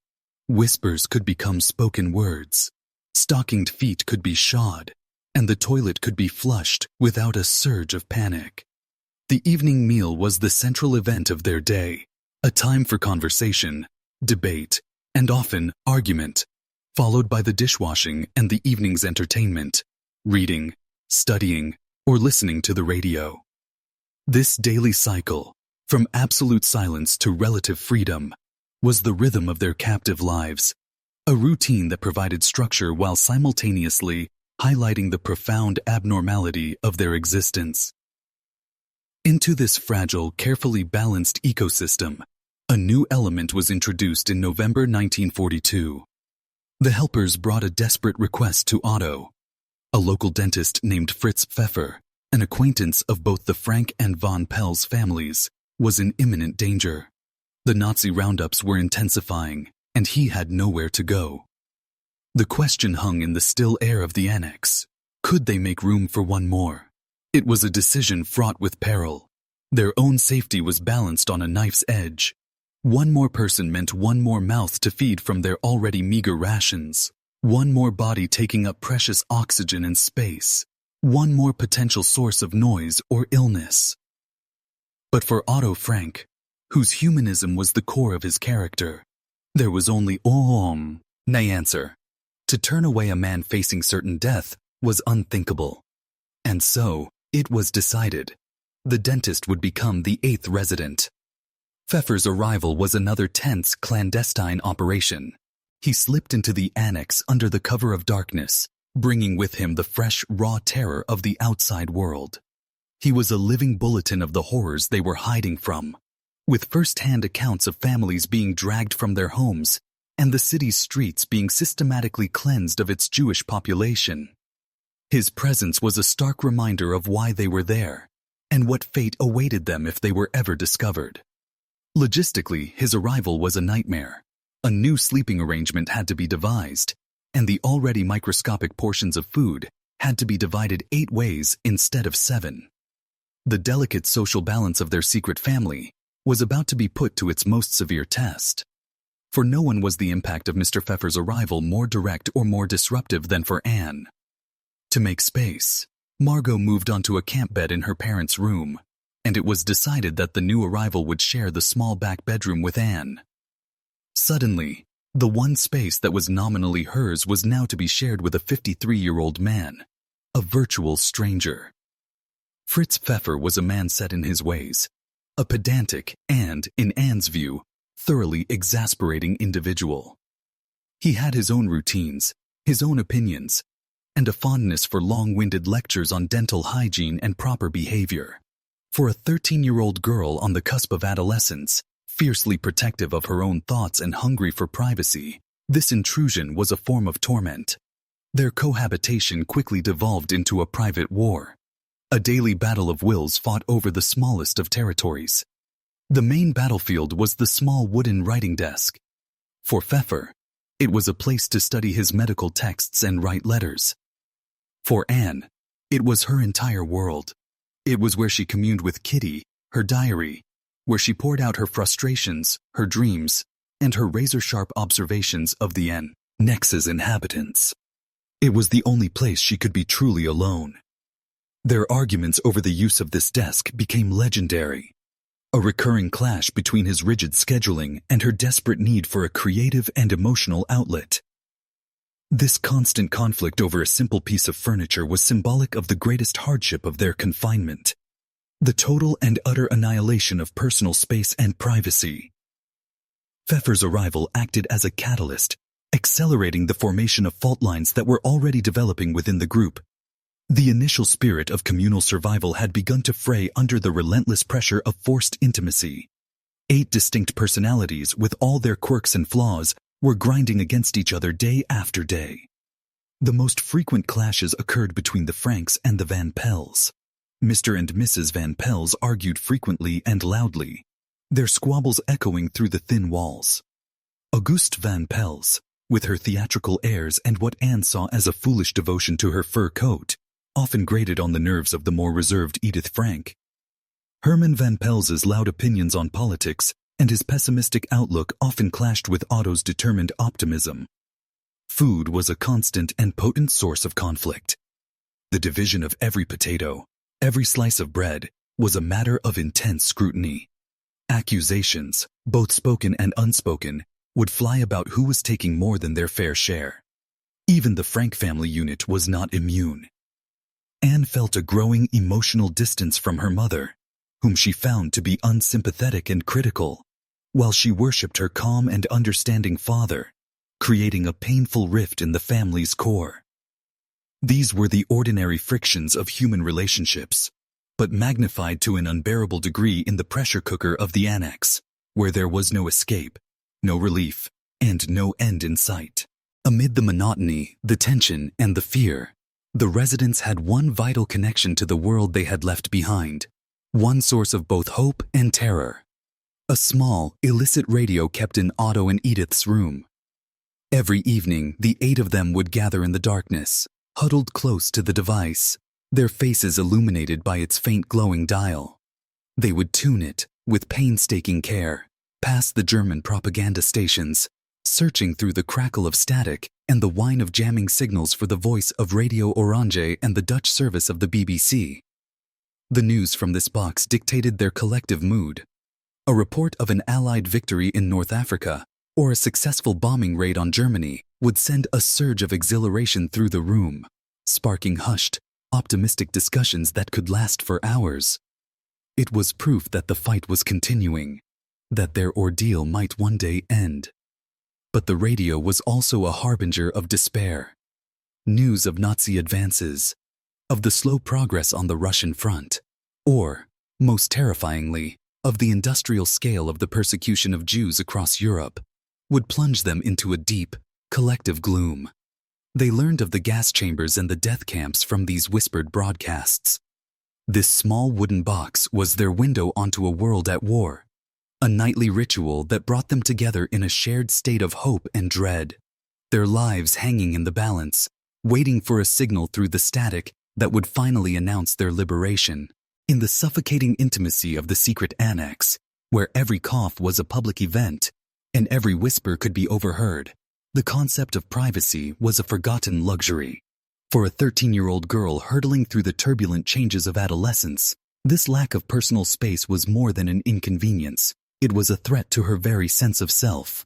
Whispers could become spoken words. Stockinged feet could be shod, and the toilet could be flushed without a surge of panic. The evening meal was the central event of their day, a time for conversation, debate, and often argument, followed by the dishwashing and the evening's entertainment, reading, studying, or listening to the radio. This daily cycle, from absolute silence to relative freedom, was the rhythm of their captive lives, a routine that provided structure while simultaneously highlighting the profound abnormality of their existence. Into this fragile, carefully balanced ecosystem, a new element was introduced in November 1942. The helpers brought a desperate request to Otto, a local dentist named Fritz Pfeffer, an acquaintance of both the Frank and von Pels families, was in imminent danger. The Nazi roundups were intensifying, and he had nowhere to go. The question hung in the still air of the annex. Could they make room for one more? It was a decision fraught with peril. Their own safety was balanced on a knife's edge. One more person meant one more mouth to feed from their already meager rations. One more body taking up precious oxygen and space. One more potential source of noise or illness. But for Otto Frank, whose humanism was the core of his character, there was only nay answer. To turn away a man facing certain death was unthinkable. And so, it was decided. The dentist would become the 8th resident. Pfeffer's arrival was another tense, clandestine operation. He slipped into the annex under the cover of darkness, bringing with him the fresh, raw terror of the outside world. He was a living bulletin of the horrors they were hiding from, with first-hand accounts of families being dragged from their homes and the city's streets being systematically cleansed of its Jewish population. His presence was a stark reminder of why they were there and what fate awaited them if they were ever discovered. Logistically, his arrival was a nightmare. A new sleeping arrangement had to be devised, and the already microscopic portions of food had to be divided 8 ways instead of 7. The delicate social balance of their secret family was about to be put to its most severe test. For no one was the impact of Mr. Pfeffer's arrival more direct or more disruptive than for Anne. To make space, Margot moved onto a camp bed in her parents' room, and it was decided that the new arrival would share the small back bedroom with Anne. Suddenly, the one space that was nominally hers was now to be shared with a 53-year-old man, a virtual stranger. Fritz Pfeffer was a man set in his ways, a pedantic and, in Anne's view, thoroughly exasperating individual. He had his own routines, his own opinions, and a fondness for long-winded lectures on dental hygiene and proper behavior. For a 13-year-old girl on the cusp of adolescence, fiercely protective of her own thoughts and hungry for privacy, this intrusion was a form of torment. Their cohabitation quickly devolved into a private war, a daily battle of wills fought over the smallest of territories. The main battlefield was the small wooden writing desk. For Pfeffer, it was a place to study his medical texts and write letters. For Anne, it was her entire world. It was where she communed with Kitty, her diary, where she poured out her frustrations, her dreams, and her razor-sharp observations of the annex's inhabitants. It was the only place she could be truly alone. Their arguments over the use of this desk became legendary, a recurring clash between his rigid scheduling and her desperate need for a creative and emotional outlet. This constant conflict over a simple piece of furniture was symbolic of the greatest hardship of their confinement, the total and utter annihilation of personal space and privacy. Pfeffer's arrival acted as a catalyst, accelerating the formation of fault lines that were already developing within the group. The initial spirit of communal survival had begun to fray under the relentless pressure of forced intimacy. 8 distinct personalities, with all their quirks and flaws, were grinding against each other day after day. The most frequent clashes occurred between the Franks and the Van Pels. Mr. and Mrs. Van Pels argued frequently and loudly. their squabbles echoing through the thin walls. Auguste van Pels, with her theatrical airs and what Anne saw as a foolish devotion to her fur coat, often grated on the nerves of the more reserved Edith Frank. Herman van Pels's loud opinions on politics and his pessimistic outlook often clashed with Otto's determined optimism. Food was a constant and potent source of conflict. The division of every potato, every slice of bread, was a matter of intense scrutiny. Accusations, both spoken and unspoken, would fly about who was taking more than their fair share. Even the Frank family unit was not immune. Anne felt a growing emotional distance from her mother, whom she found to be unsympathetic and critical, while she worshipped her calm and understanding father, creating a painful rift in the family's core. These were the ordinary frictions of human relationships, but magnified to an unbearable degree in the pressure cooker of the annex, where there was no escape, no relief, and no end in sight. Amid the monotony, the tension, and the fear, the residents had one vital connection to the world they had left behind, one source of both hope and terror. A small, illicit radio kept in Otto and Edith's room. Every evening, the 8 of them would gather in the darkness, huddled close to the device, their faces illuminated by its faint glowing dial. They would tune it, with painstaking care, past the German propaganda stations, searching through the crackle of static and the whine of jamming signals for the voice of Radio Oranje and the Dutch service of the BBC. The news from this box dictated their collective mood. A report of an Allied victory in North Africa or a successful bombing raid on Germany would send a surge of exhilaration through the room, sparking hushed, optimistic discussions that could last for hours. It was proof that the fight was continuing, that their ordeal might one day end. But the radio was also a harbinger of despair. News of Nazi advances, of the slow progress on the Russian front, or, most terrifyingly, of the industrial scale of the persecution of Jews across Europe, would plunge them into a deep, collective gloom. They learned of the gas chambers and the death camps from these whispered broadcasts. This small wooden box was their window onto a world at war, a nightly ritual that brought them together in a shared state of hope and dread, their lives hanging in the balance, waiting for a signal through the static that would finally announce their liberation. In the suffocating intimacy of the Secret Annex, where every cough was a public event, and every whisper could be overheard, the concept of privacy was a forgotten luxury. For a 13-year-old girl hurtling through the turbulent changes of adolescence, this lack of personal space was more than an inconvenience. It was a threat to her very sense of self.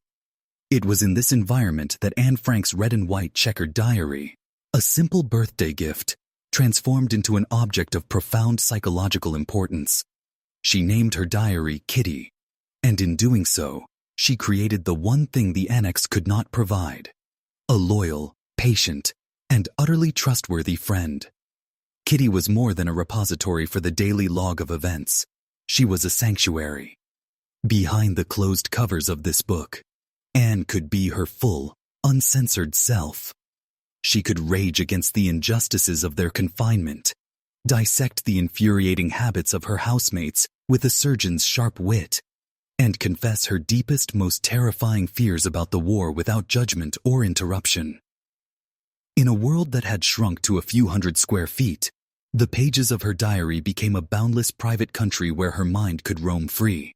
It was in this environment that Anne Frank's red and white checkered diary, a simple birthday gift, transformed into an object of profound psychological importance. She named her diary Kitty, and in doing so, she created the one thing the annex could not provide: a loyal, patient, and utterly trustworthy friend. Kitty was more than a repository for the daily log of events. She was a sanctuary. Behind the closed covers of this book, Anne could be her full, uncensored self. She could rage against the injustices of their confinement, dissect the infuriating habits of her housemates with a surgeon's sharp wit, and confess her deepest, most terrifying fears about the war without judgment or interruption. In a world that had shrunk to a few hundred square feet, the pages of her diary became a boundless private country where her mind could roam free.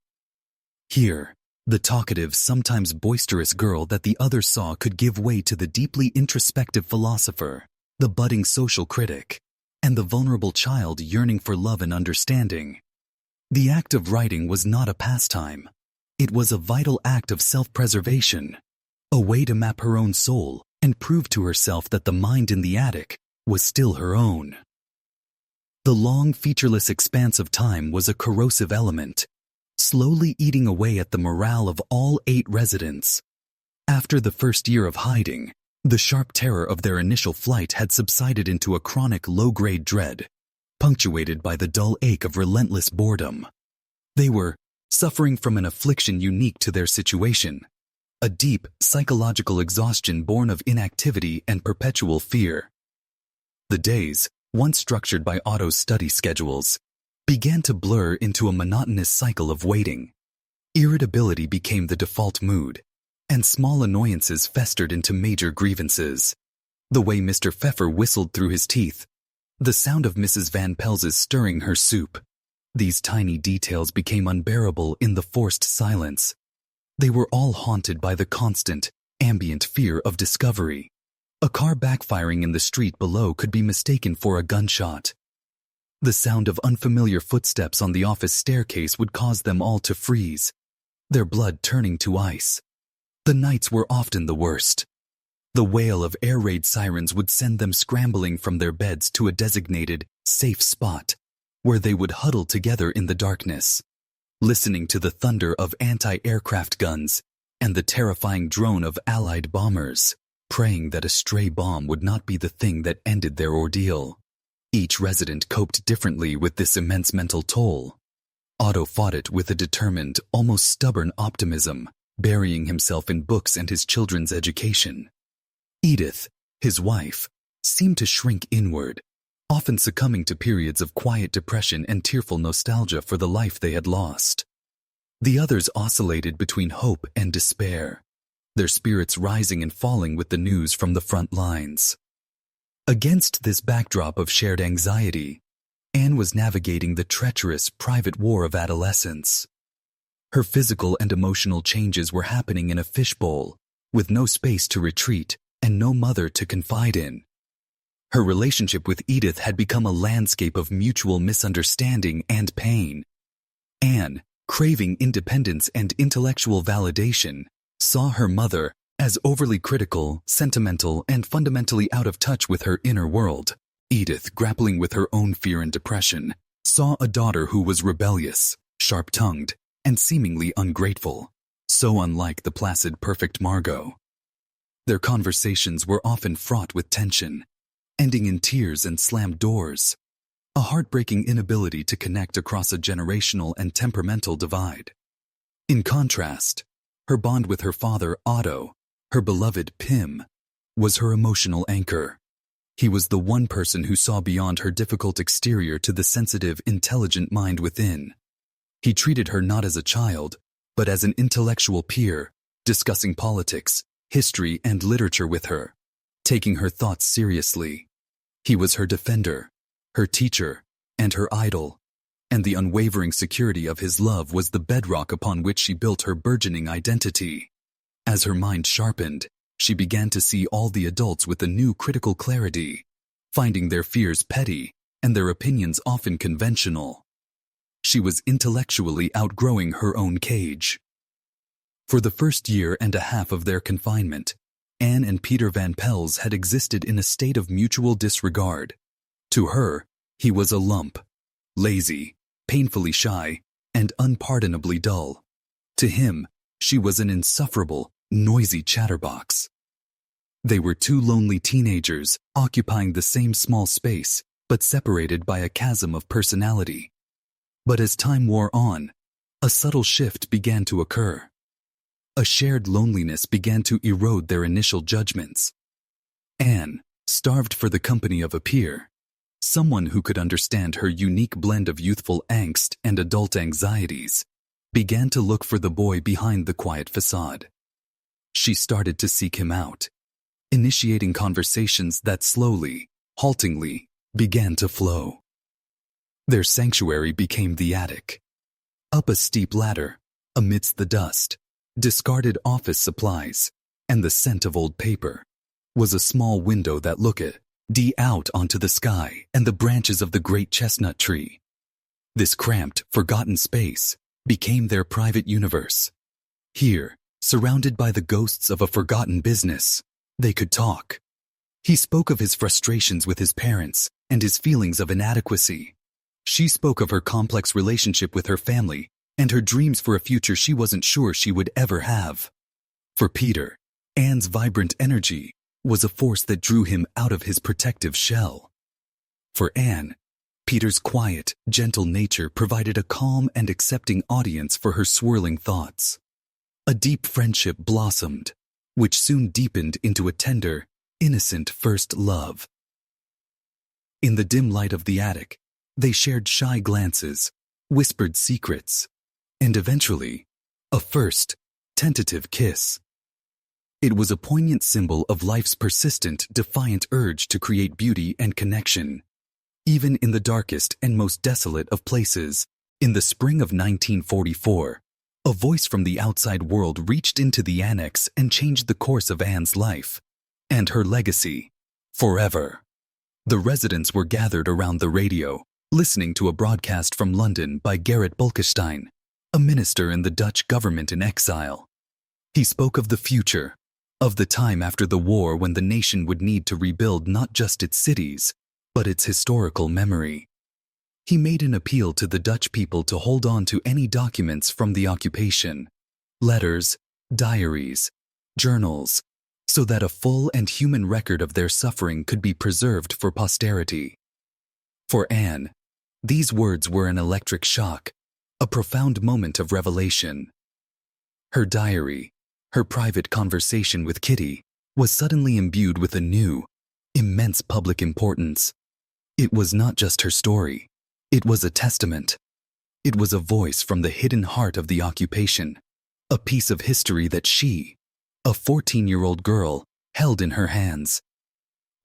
Here, the talkative, sometimes boisterous girl that the others saw could give way to the deeply introspective philosopher, the budding social critic, and the vulnerable child yearning for love and understanding. The act of writing was not a pastime. It was a vital act of self-preservation, a way to map her own soul and prove to herself that the mind in the attic was still her own. The long, featureless expanse of time was a corrosive element, slowly eating away at the morale of all 8 residents. After the first year of hiding, the sharp terror of their initial flight had subsided into a chronic low-grade dread, punctuated by the dull ache of relentless boredom. They were suffering from an affliction unique to their situation, a deep psychological exhaustion born of inactivity and perpetual fear. The days, once structured by Otto's study schedules, began to blur into a monotonous cycle of waiting. Irritability became the default mood, and small annoyances festered into major grievances. The way Mr. Pfeffer whistled through his teeth, the sound of Mrs. Van Pels's stirring her soup. These tiny details became unbearable in the forced silence. They were all haunted by the constant, ambient fear of discovery. A car backfiring in the street below could be mistaken for a gunshot. The sound of unfamiliar footsteps on the office staircase would cause them all to freeze, their blood turning to ice. The nights were often the worst. The wail of air raid sirens would send them scrambling from their beds to a designated, safe spot, where they would huddle together in the darkness, listening to the thunder of anti-aircraft guns and the terrifying drone of Allied bombers, praying that a stray bomb would not be the thing that ended their ordeal. Each resident coped differently with this immense mental toll. Otto fought it with a determined, almost stubborn optimism, burying himself in books and his children's education. Edith, his wife, seemed to shrink inward, often succumbing to periods of quiet depression and tearful nostalgia for the life they had lost. The others oscillated between hope and despair, their spirits rising and falling with the news from the front lines. Against this backdrop of shared anxiety, Anne was navigating the treacherous private war of adolescence. Her physical and emotional changes were happening in a fishbowl, with no space to retreat and no mother to confide in. Her relationship with Edith had become a landscape of mutual misunderstanding and pain. Anne, craving independence and intellectual validation, saw her mother as overly critical, sentimental, and fundamentally out of touch with her inner world. Edith, grappling with her own fear and depression, saw a daughter who was rebellious, sharp-tongued, and seemingly ungrateful, so unlike the placid, perfect Margot. Their conversations were often fraught with tension, ending in tears and slammed doors, a heartbreaking inability to connect across a generational and temperamental divide. In contrast, her bond with her father, Otto, her beloved Pim, was her emotional anchor. He was the one person who saw beyond her difficult exterior to the sensitive, intelligent mind within. He treated her not as a child, but as an intellectual peer, discussing politics, history, and literature with her, taking her thoughts seriously. He was her defender, her teacher, and her idol, and the unwavering security of his love was the bedrock upon which she built her burgeoning identity. As her mind sharpened, she began to see all the adults with a new critical clarity, finding their fears petty and their opinions often conventional. She was intellectually outgrowing her own cage. For the first year and a half of their confinement, Anne and Peter Van Pels had existed in a state of mutual disregard. To her, he was a lump, lazy, painfully shy, and unpardonably dull. To him, she was an insufferable, noisy chatterbox. They were two lonely teenagers occupying the same small space, but separated by a chasm of personality. But as time wore on, a subtle shift began to occur. A shared loneliness began to erode their initial judgments. Anne, starved for the company of a peer, someone who could understand her unique blend of youthful angst and adult anxieties, began to look for the boy behind the quiet facade. She started to seek him out, initiating conversations that slowly, haltingly, began to flow. Their sanctuary became the attic. Up a steep ladder, amidst the dust, discarded office supplies, and the scent of old paper, was a small window that looked out onto the sky and the branches of the great chestnut tree. This cramped, forgotten space became their private universe. Here, surrounded by the ghosts of a forgotten business, they could talk. He spoke of his frustrations with his parents and his feelings of inadequacy. She spoke of her complex relationship with her family and her dreams for a future she wasn't sure she would ever have. For Peter, Anne's vibrant energy was a force that drew him out of his protective shell. For Anne, Peter's quiet, gentle nature provided a calm and accepting audience for her swirling thoughts. A deep friendship blossomed, which soon deepened into a tender, innocent first love. In the dim light of the attic, they shared shy glances, whispered secrets, and eventually, A first, tentative kiss. It was a poignant symbol of life's persistent, defiant urge to create beauty and connection. Even in the darkest and most desolate of places, in the spring of 1944, a voice from the outside world reached into the annex and changed the course of Anne's life and her legacy forever. The residents were gathered around the radio, listening to a broadcast from London by Gerrit Bolkestein, a minister in the Dutch government in exile. He spoke of the future, of the time after the war when the nation would need to rebuild not just its cities, but its historical memory. He made an appeal to the Dutch people to hold on to any documents from the occupation, letters, diaries, journals, so that a full and human record of their suffering could be preserved for posterity. For Anne, these words were an electric shock, a profound moment of revelation. Her diary, her private conversation with Kitty, was suddenly imbued with a new, immense public importance. It was not just her story. It was a testament. It was a voice from the hidden heart of the occupation, a piece of history that she, a 14-year-old girl, held in her hands.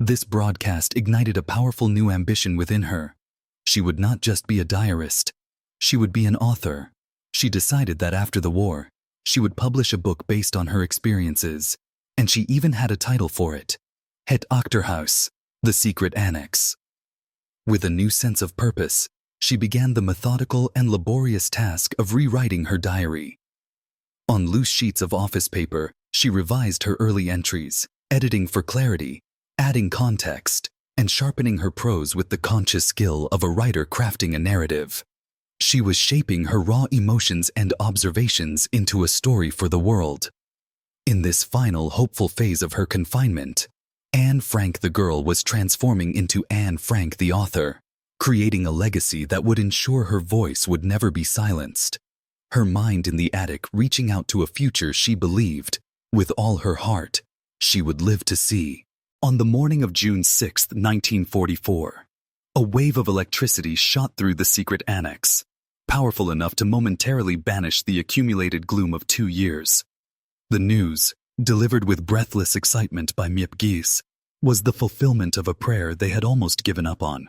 This broadcast ignited a powerful new ambition within her. She would not just be a diarist. She would be an author. She decided that after the war, she would publish a book based on her experiences, and she even had a title for it, Het Achterhuis, The Secret Annex. With a new sense of purpose, she began the methodical and laborious task of rewriting her diary. On loose sheets of office paper, she revised her early entries, editing for clarity, adding context, and sharpening her prose with the conscious skill of a writer crafting a narrative. She was shaping her raw emotions and observations into a story for the world. In this final hopeful phase of her confinement, Anne Frank the girl was transforming into Anne Frank the author, creating a legacy that would ensure her voice would never be silenced. Her mind in the attic reaching out to a future she believed, with all her heart, she would live to see. On the morning of June 6, 1944, a wave of electricity shot through the secret annex, powerful enough to momentarily banish the accumulated gloom of 2 years. The news, delivered with breathless excitement by meticulous, was the fulfillment of a prayer they had almost given up on.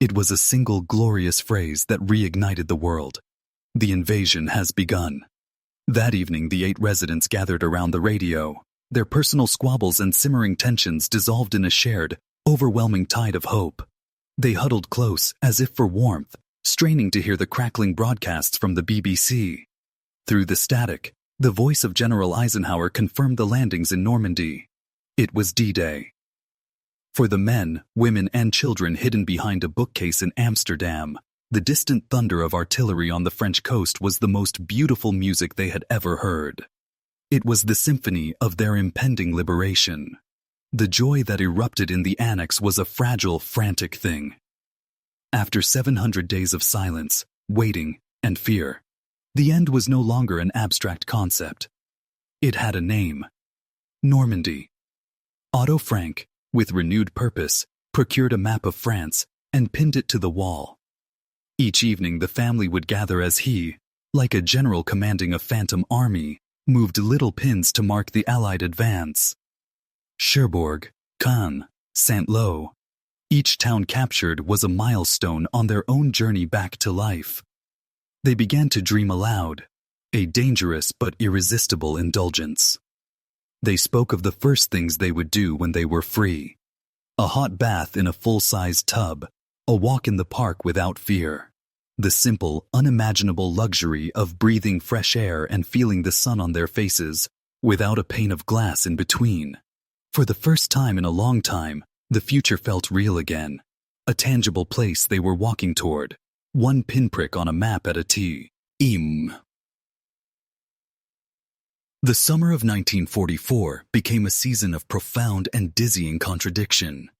It was a single glorious phrase that reignited the world. The invasion has begun. That evening, the 8 residents gathered around the radio, their personal squabbles and simmering tensions dissolved in a shared, overwhelming tide of hope. They huddled close, as if for warmth, straining to hear the crackling broadcasts from the BBC. Through the static, the voice of General Eisenhower confirmed the landings in Normandy. It was D-Day. For the men, women, and children hidden behind a bookcase in Amsterdam, the distant thunder of artillery on the French coast was the most beautiful music they had ever heard. It was the symphony of their impending liberation. The joy that erupted in the annex was a fragile, frantic thing. After 700 days of silence, waiting, and fear, the end was no longer an abstract concept. It had a name: Normandy. Otto Frank, with renewed purpose, procured a map of France and pinned it to the wall. Each evening the family would gather as he, like a general commanding a phantom army, moved little pins to mark the Allied advance. Cherbourg, Caen, Saint-Lô. Each town captured was a milestone on their own journey back to life. They began to dream aloud, a dangerous but irresistible indulgence. They spoke of the first things they would do when they were free: a hot bath in a full-sized tub, a walk in the park without fear, the simple, unimaginable luxury of breathing fresh air and feeling the sun on their faces, without a pane of glass in between. For the first time in a long time, the future felt real again, a tangible place they were walking toward, one pinprick on a map at a time. The summer of 1944 became a season of profound and dizzying contradiction.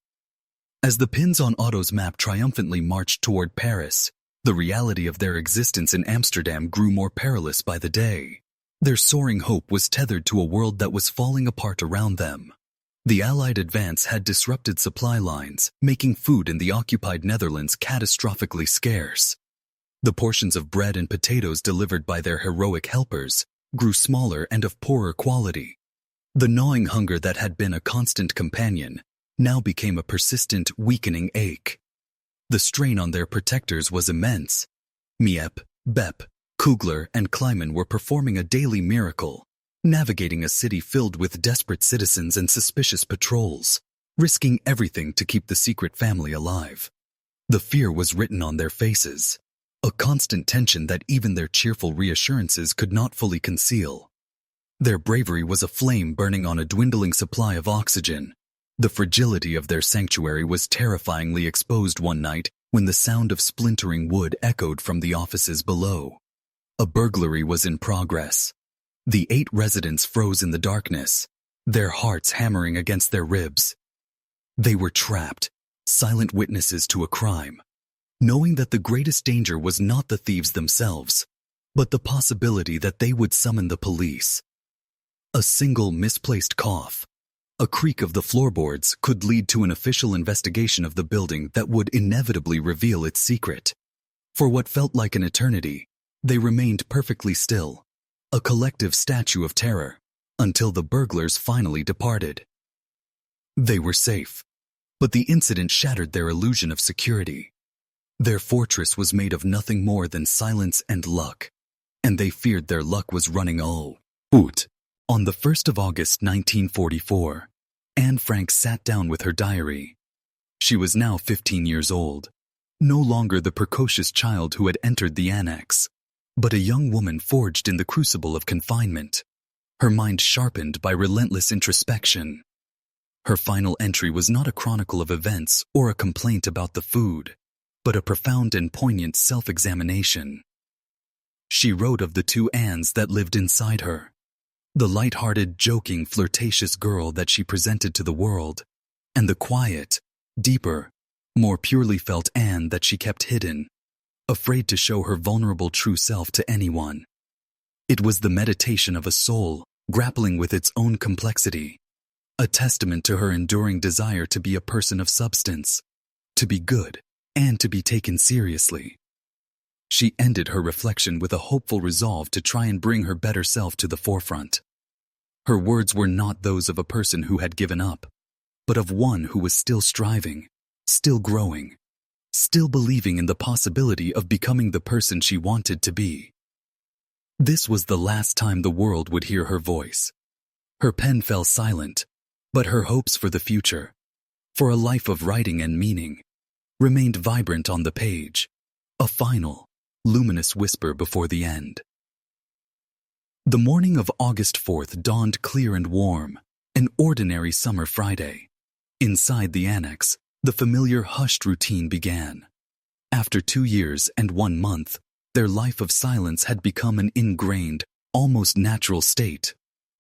As the pins on Otto's map triumphantly marched toward Paris, the reality of their existence in Amsterdam grew more perilous by the day. Their soaring hope was tethered to a world that was falling apart around them. The Allied advance had disrupted supply lines, making food in the occupied Netherlands catastrophically scarce. The portions of bread and potatoes delivered by their heroic helpers, grew smaller and of poorer quality. The gnawing hunger that had been a constant companion now became a persistent, weakening ache. The strain on their protectors was immense. Miep, Bep, Kugler, and Kleiman were performing a daily miracle, navigating a city filled with desperate citizens and suspicious patrols, risking everything to keep the secret family alive. The fear was written on their faces, a constant tension that even their cheerful reassurances could not fully conceal. Their bravery was a flame burning on a dwindling supply of oxygen. The fragility of their sanctuary was terrifyingly exposed one night when the sound of splintering wood echoed from the offices below. A burglary was in progress. The 8 residents froze in the darkness, their hearts hammering against their ribs. They were trapped, silent witnesses to a crime, knowing that the greatest danger was not the thieves themselves, but the possibility that they would summon the police. A single misplaced cough, a creak of the floorboards could lead to an official investigation of the building that would inevitably reveal its secret. For what felt like an eternity, they remained perfectly still, a collective statue of terror, until the burglars finally departed. They were safe, but the incident shattered their illusion of security. Their fortress was made of nothing more than silence and luck, and they feared their luck was running out. On the 1st of August 1944, Anne Frank sat down with her diary. She was now 15 years old, no longer the precocious child who had entered the annex, but a young woman forged in the crucible of confinement, her mind sharpened by relentless introspection. Her final entry was not a chronicle of events or a complaint about the food, but a profound and poignant self-examination. She wrote of the 2 Annes that lived inside her, the light-hearted, joking, flirtatious girl that she presented to the world, and the quiet, deeper, more purely felt Anne that she kept hidden, afraid to show her vulnerable true self to anyone. It was the meditation of a soul grappling with its own complexity, a testament to her enduring desire to be a person of substance, to be good, and to be taken seriously. She ended her reflection with a hopeful resolve to try and bring her better self to the forefront. Her words were not those of a person who had given up, but of one who was still striving, still growing, still believing in the possibility of becoming the person she wanted to be. This was the last time the world would hear her voice. Her pen fell silent, but her hopes for the future, for a life of writing and meaning, remained vibrant on the page, a final, luminous whisper before the end. The morning of August 4th dawned clear and warm, an ordinary summer Friday. Inside the annex, the familiar hushed routine began. After 2 years and 1 month, their life of silence had become an ingrained, almost natural state.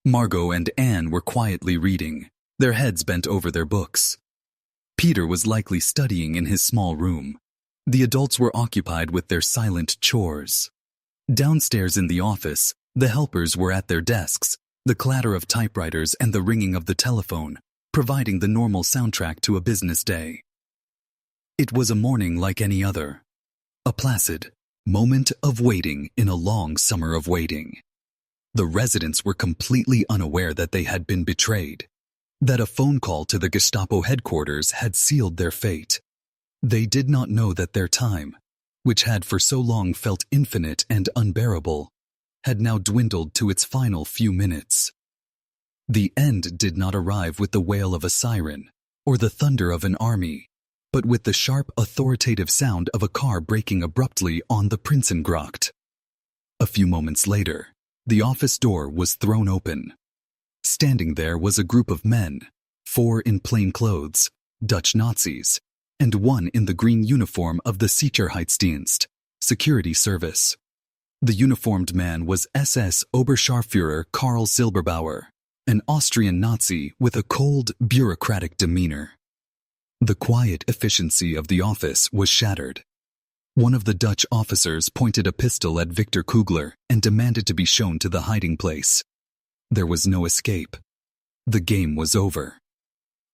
Margot and Anne were quietly reading, their heads bent over their books. Peter was likely studying in his small room. The adults were occupied with their silent chores. Downstairs in the office, the helpers were at their desks, the clatter of typewriters and the ringing of the telephone, providing the normal soundtrack to a business day. It was a morning like any other. A placid moment of waiting in a long summer of waiting. The residents were completely unaware that they had been betrayed, that a phone call to the Gestapo headquarters had sealed their fate. They did not know that their time, which had for so long felt infinite and unbearable, had now dwindled to its final few minutes. The end did not arrive with the wail of a siren or the thunder of an army, but with the sharp, authoritative sound of a car braking abruptly on the Prinsengracht. A few moments later, the office door was thrown open. Standing there was a group of men, 4 in plain clothes, Dutch Nazis, and 1 in the green uniform of the Sicherheitsdienst, security service. The uniformed man was SS Oberscharführer Karl Silberbauer, an Austrian Nazi with a cold, bureaucratic demeanor. The quiet efficiency of the office was shattered. One of the Dutch officers pointed a pistol at Victor Kugler and demanded to be shown to the hiding place. There was no escape. The game was over.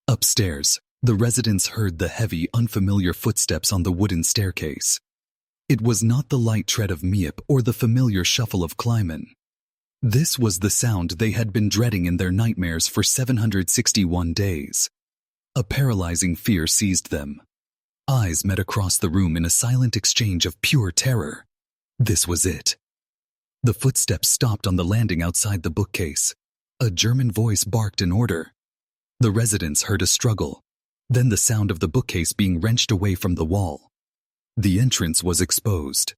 Upstairs, the residents heard the heavy, unfamiliar footsteps on the wooden staircase. It was not the light tread of Miep or the familiar shuffle of Kleiman. This was the sound they had been dreading in their nightmares for 761 days. A paralyzing fear seized them. Eyes met across the room in a silent exchange of pure terror. This was it. The footsteps stopped on the landing outside the bookcase. A German voice barked an order. The residents heard a struggle, then the sound of the bookcase being wrenched away from the wall. The entrance was exposed.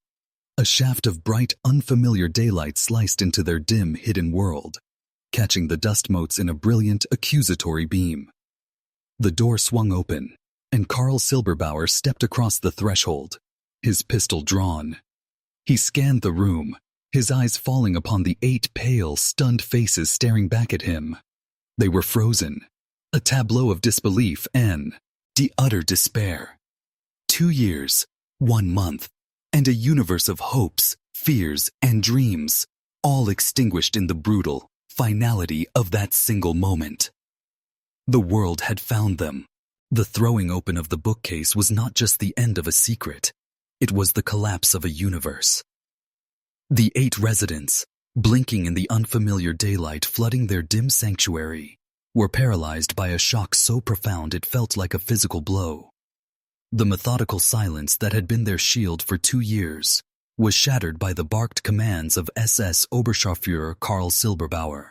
A shaft of bright, unfamiliar daylight sliced into their dim, hidden world, catching the dust motes in a brilliant, accusatory beam. The door swung open, and Karl Silberbauer stepped across the threshold, his pistol drawn. He scanned the room, his eyes falling upon the 8 pale, stunned faces staring back at him. They were frozen, a tableau of disbelief and the utter despair. 2 years, 1 month, and a universe of hopes, fears, and dreams, all extinguished in the brutal finality of that single moment. The world had found them. The throwing open of the bookcase was not just the end of a secret, it was the collapse of a universe. The 8 residents, blinking in the unfamiliar daylight flooding their dim sanctuary, were paralyzed by a shock so profound it felt like a physical blow. The methodical silence that had been their shield for 2 years was shattered by the barked commands of SS Oberscharführer Karl Silberbauer.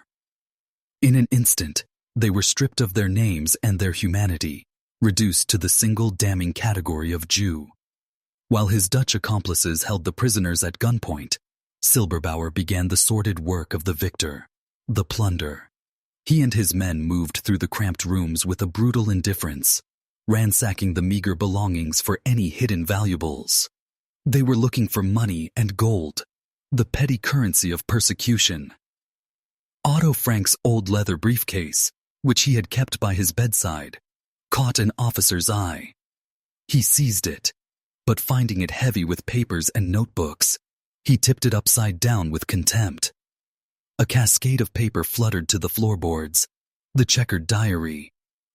In an instant, they were stripped of their names and their humanity, reduced to the single damning category of Jew. While his Dutch accomplices held the prisoners at gunpoint, Silberbauer began the sordid work of the victor, the plunder. He and his men moved through the cramped rooms with a brutal indifference, ransacking the meager belongings for any hidden valuables. They were looking for money and gold, the petty currency of persecution. Otto Frank's old leather briefcase, which he had kept by his bedside, caught an officer's eye. He seized it, but finding it heavy with papers and notebooks, he tipped it upside down with contempt. A cascade of paper fluttered to the floorboards, the checkered diary,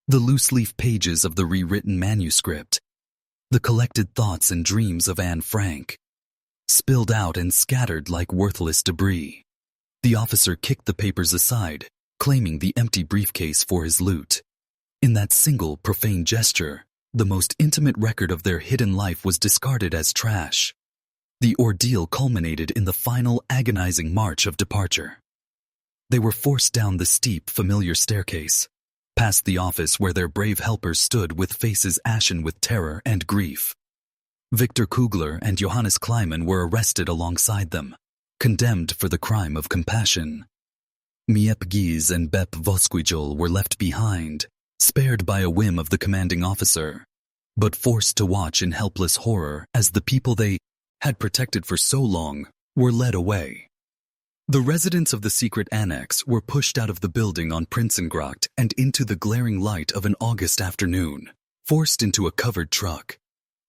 the loose-leaf pages of the rewritten manuscript, the collected thoughts and dreams of Anne Frank, spilled out and scattered like worthless debris. The officer kicked the papers aside, claiming the empty briefcase for his loot. In that single profane gesture, the most intimate record of their hidden life was discarded as trash. The ordeal culminated in the final agonizing march of departure. They were forced down the steep, familiar staircase, past the office where their brave helpers stood with faces ashen with terror and grief. Victor Kugler and Johannes Kleiman were arrested alongside them, condemned for the crime of compassion. Miep Gies and Bep Vosquijol were left behind, spared by a whim of the commanding officer, but forced to watch in helpless horror as the people they had protected for so long were led away. The residents of the Secret Annex were pushed out of the building on Prinsengracht and into the glaring light of an August afternoon, forced into a covered truck.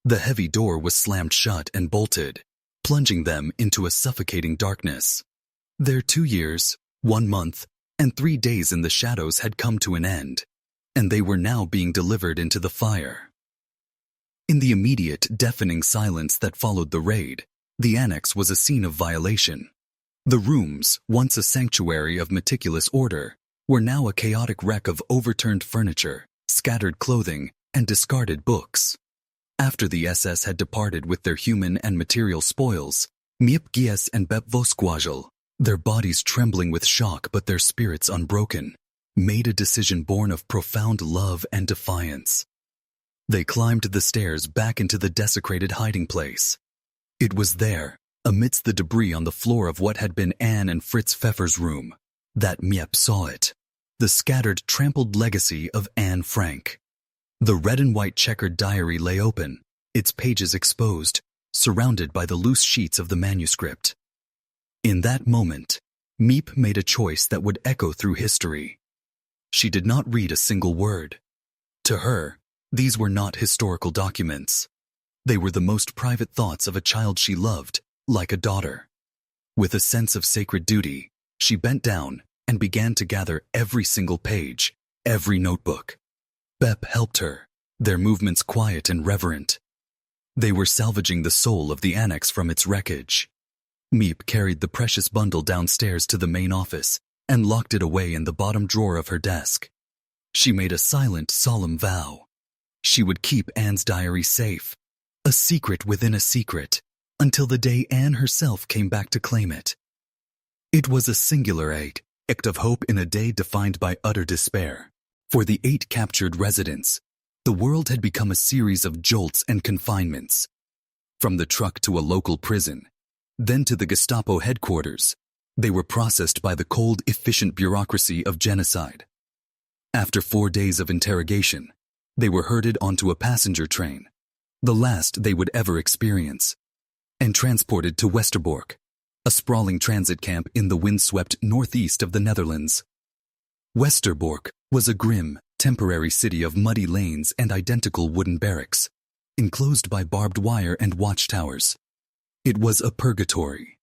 The heavy door was slammed shut and bolted, plunging them into a suffocating darkness. Their 2 years, 1 month, and 3 days in the shadows had come to an end, and they were now being delivered into the fire. In the immediate, deafening silence that followed the raid, the annex was a scene of violation. The rooms, once a sanctuary of meticulous order, were now a chaotic wreck of overturned furniture, scattered clothing, and discarded books. After the SS had departed with their human and material spoils, Miep Gies and Bep Vosquijol, their bodies trembling with shock but their spirits unbroken, made a decision born of profound love and defiance. They climbed the stairs back into the desecrated hiding place. It was there, amidst the debris on the floor of what had been Anne and Fritz Pfeffer's room, that Miep saw it, the scattered, trampled legacy of Anne Frank. The red and white checkered diary lay open, its pages exposed, surrounded by the loose sheets of the manuscript. In that moment, Miep made a choice that would echo through history. She did not read a single word. To her, these were not historical documents. They were the most private thoughts of a child she loved, like a daughter. With a sense of sacred duty, she bent down and began to gather every single page, every notebook. Bep helped her, their movements quiet and reverent. They were salvaging the soul of the annex from its wreckage. Miep carried the precious bundle downstairs to the main office and locked it away in the bottom drawer of her desk. She made a silent, solemn vow. She would keep Anne's diary safe, a secret within a secret, until the day Anne herself came back to claim it. It was a singular act of hope in a day defined by utter despair. For the 8 captured residents, the world had become a series of jolts and confinements. From the truck to a local prison, then to the Gestapo headquarters, they were processed by the cold, efficient bureaucracy of genocide. After 4 days of interrogation, they were herded onto a passenger train, the last they would ever experience, and transported to Westerbork, a sprawling transit camp in the windswept northeast of the Netherlands. Westerbork was a grim, temporary city of muddy lanes and identical wooden barracks, enclosed by barbed wire and watchtowers. It was a purgatory,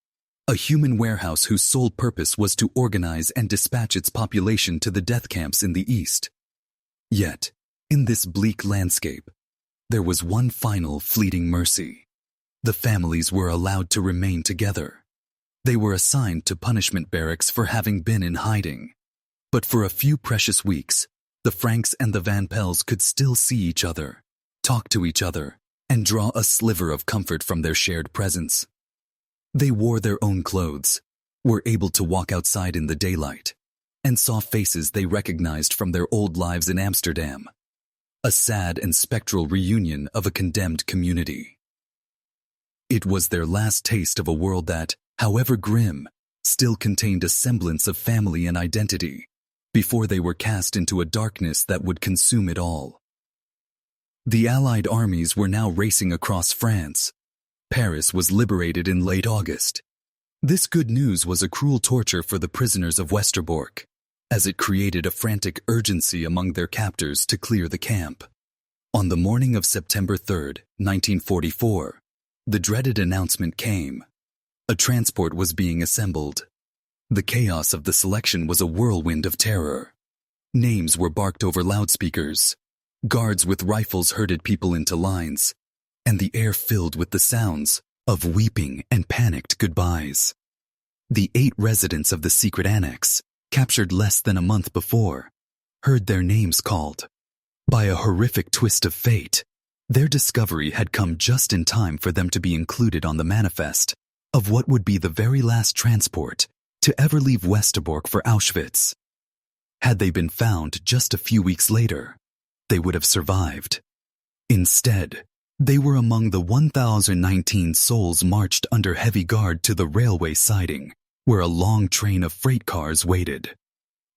a human warehouse whose sole purpose was to organize and dispatch its population to the death camps in the east. Yet, in this bleak landscape, there was one final fleeting mercy. The families were allowed to remain together. They were assigned to punishment barracks for having been in hiding. But for a few precious weeks, the Franks and the Van Pels could still see each other, talk to each other, and draw a sliver of comfort from their shared presence. They wore their own clothes, were able to walk outside in the daylight, and saw faces they recognized from their old lives in Amsterdam. A sad and spectral reunion of a condemned community. It was their last taste of a world that, however grim, still contained a semblance of family and identity, before they were cast into a darkness that would consume it all. The Allied armies were now racing across France. Paris was liberated in late August. This good news was a cruel torture for the prisoners of Westerbork, as it created a frantic urgency among their captors to clear the camp. On the morning of September 3, 1944, the dreaded announcement came. A transport was being assembled. The chaos of the selection was a whirlwind of terror. Names were barked over loudspeakers. Guards with rifles herded people into lines, and the air filled with the sounds of weeping and panicked goodbyes. The 8 residents of the Secret Annex, captured less than a month before, heard their names called. By a horrific twist of fate, their discovery had come just in time for them to be included on the manifest of what would be the very last transport to ever leave Westerbork for Auschwitz. Had they been found just a few weeks later, they would have survived. Instead, they were among the 1,019 souls marched under heavy guard to the railway siding, where a long train of freight cars waited.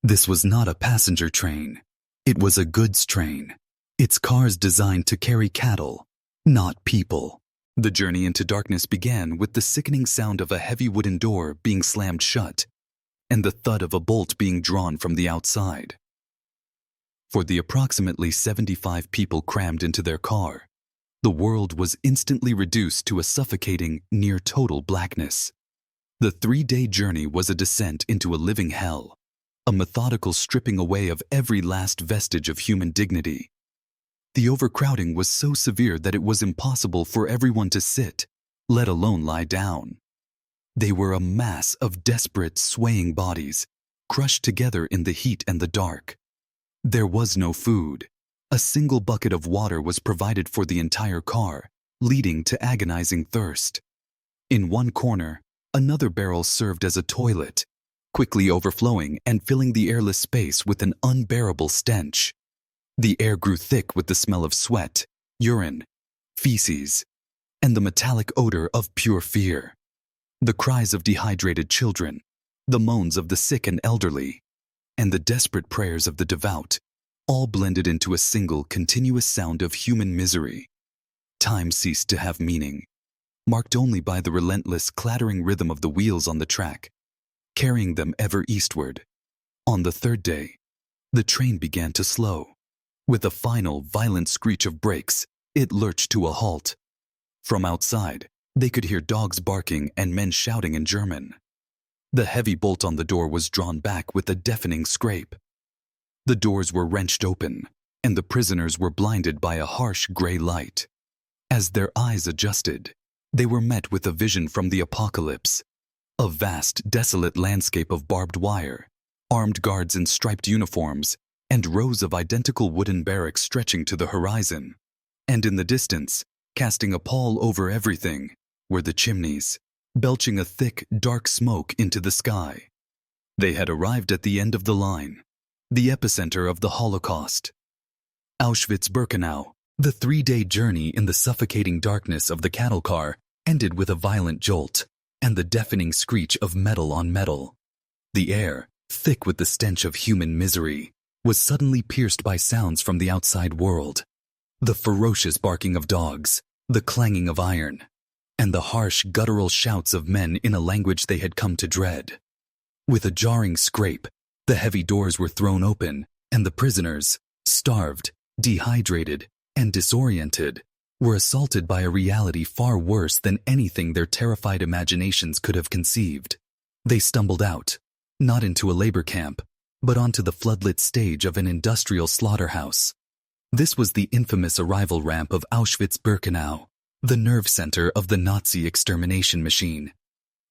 This was not a passenger train. It was a goods train, its cars designed to carry cattle, not people. The journey into darkness began with the sickening sound of a heavy wooden door being slammed shut, and the thud of a bolt being drawn from the outside. For the approximately 75 people crammed into their car, the world was instantly reduced to a suffocating, near-total blackness. The 3-day journey was a descent into a living hell, a methodical stripping away of every last vestige of human dignity. The overcrowding was so severe that it was impossible for everyone to sit, let alone lie down. They were a mass of desperate, swaying bodies, crushed together in the heat and the dark. There was no food. A single bucket of water was provided for the entire car, leading to agonizing thirst. In one corner, another barrel served as a toilet, quickly overflowing and filling the airless space with an unbearable stench. The air grew thick with the smell of sweat, urine, feces, and the metallic odor of pure fear. The cries of dehydrated children, the moans of the sick and elderly, and the desperate prayers of the devout, all blended into a single continuous sound of human misery. Time ceased to have meaning, marked only by the relentless clattering rhythm of the wheels on the track, carrying them ever eastward. On the 3rd day, the train began to slow. With a final, violent screech of brakes, it lurched to a halt. From outside, they could hear dogs barking and men shouting in German. The heavy bolt on the door was drawn back with a deafening scrape. The doors were wrenched open, and the prisoners were blinded by a harsh gray light. As their eyes adjusted, they were met with a vision from the apocalypse, A vast, desolate landscape of barbed wire, armed guards in striped uniforms, and rows of identical wooden barracks stretching to the horizon. And in the distance, casting a pall over everything, were the chimneys, belching a thick, dark smoke into the sky. They had arrived at the end of the line, the epicenter of the Holocaust. Auschwitz-Birkenau, the 3-day journey in the suffocating darkness of the cattle car, ended with a violent jolt and the deafening screech of metal on metal. The air, thick with the stench of human misery, was suddenly pierced by sounds from the outside world. The ferocious barking of dogs, the clanging of iron, and the harsh, guttural shouts of men in a language they had come to dread. With a jarring scrape, the heavy doors were thrown open, and the prisoners, starved, dehydrated, and disoriented, were assaulted by a reality far worse than anything their terrified imaginations could have conceived. They stumbled out, not into a labor camp, but onto the floodlit stage of an industrial slaughterhouse. This was the infamous arrival ramp of Auschwitz-Birkenau, the nerve center of the Nazi extermination machine.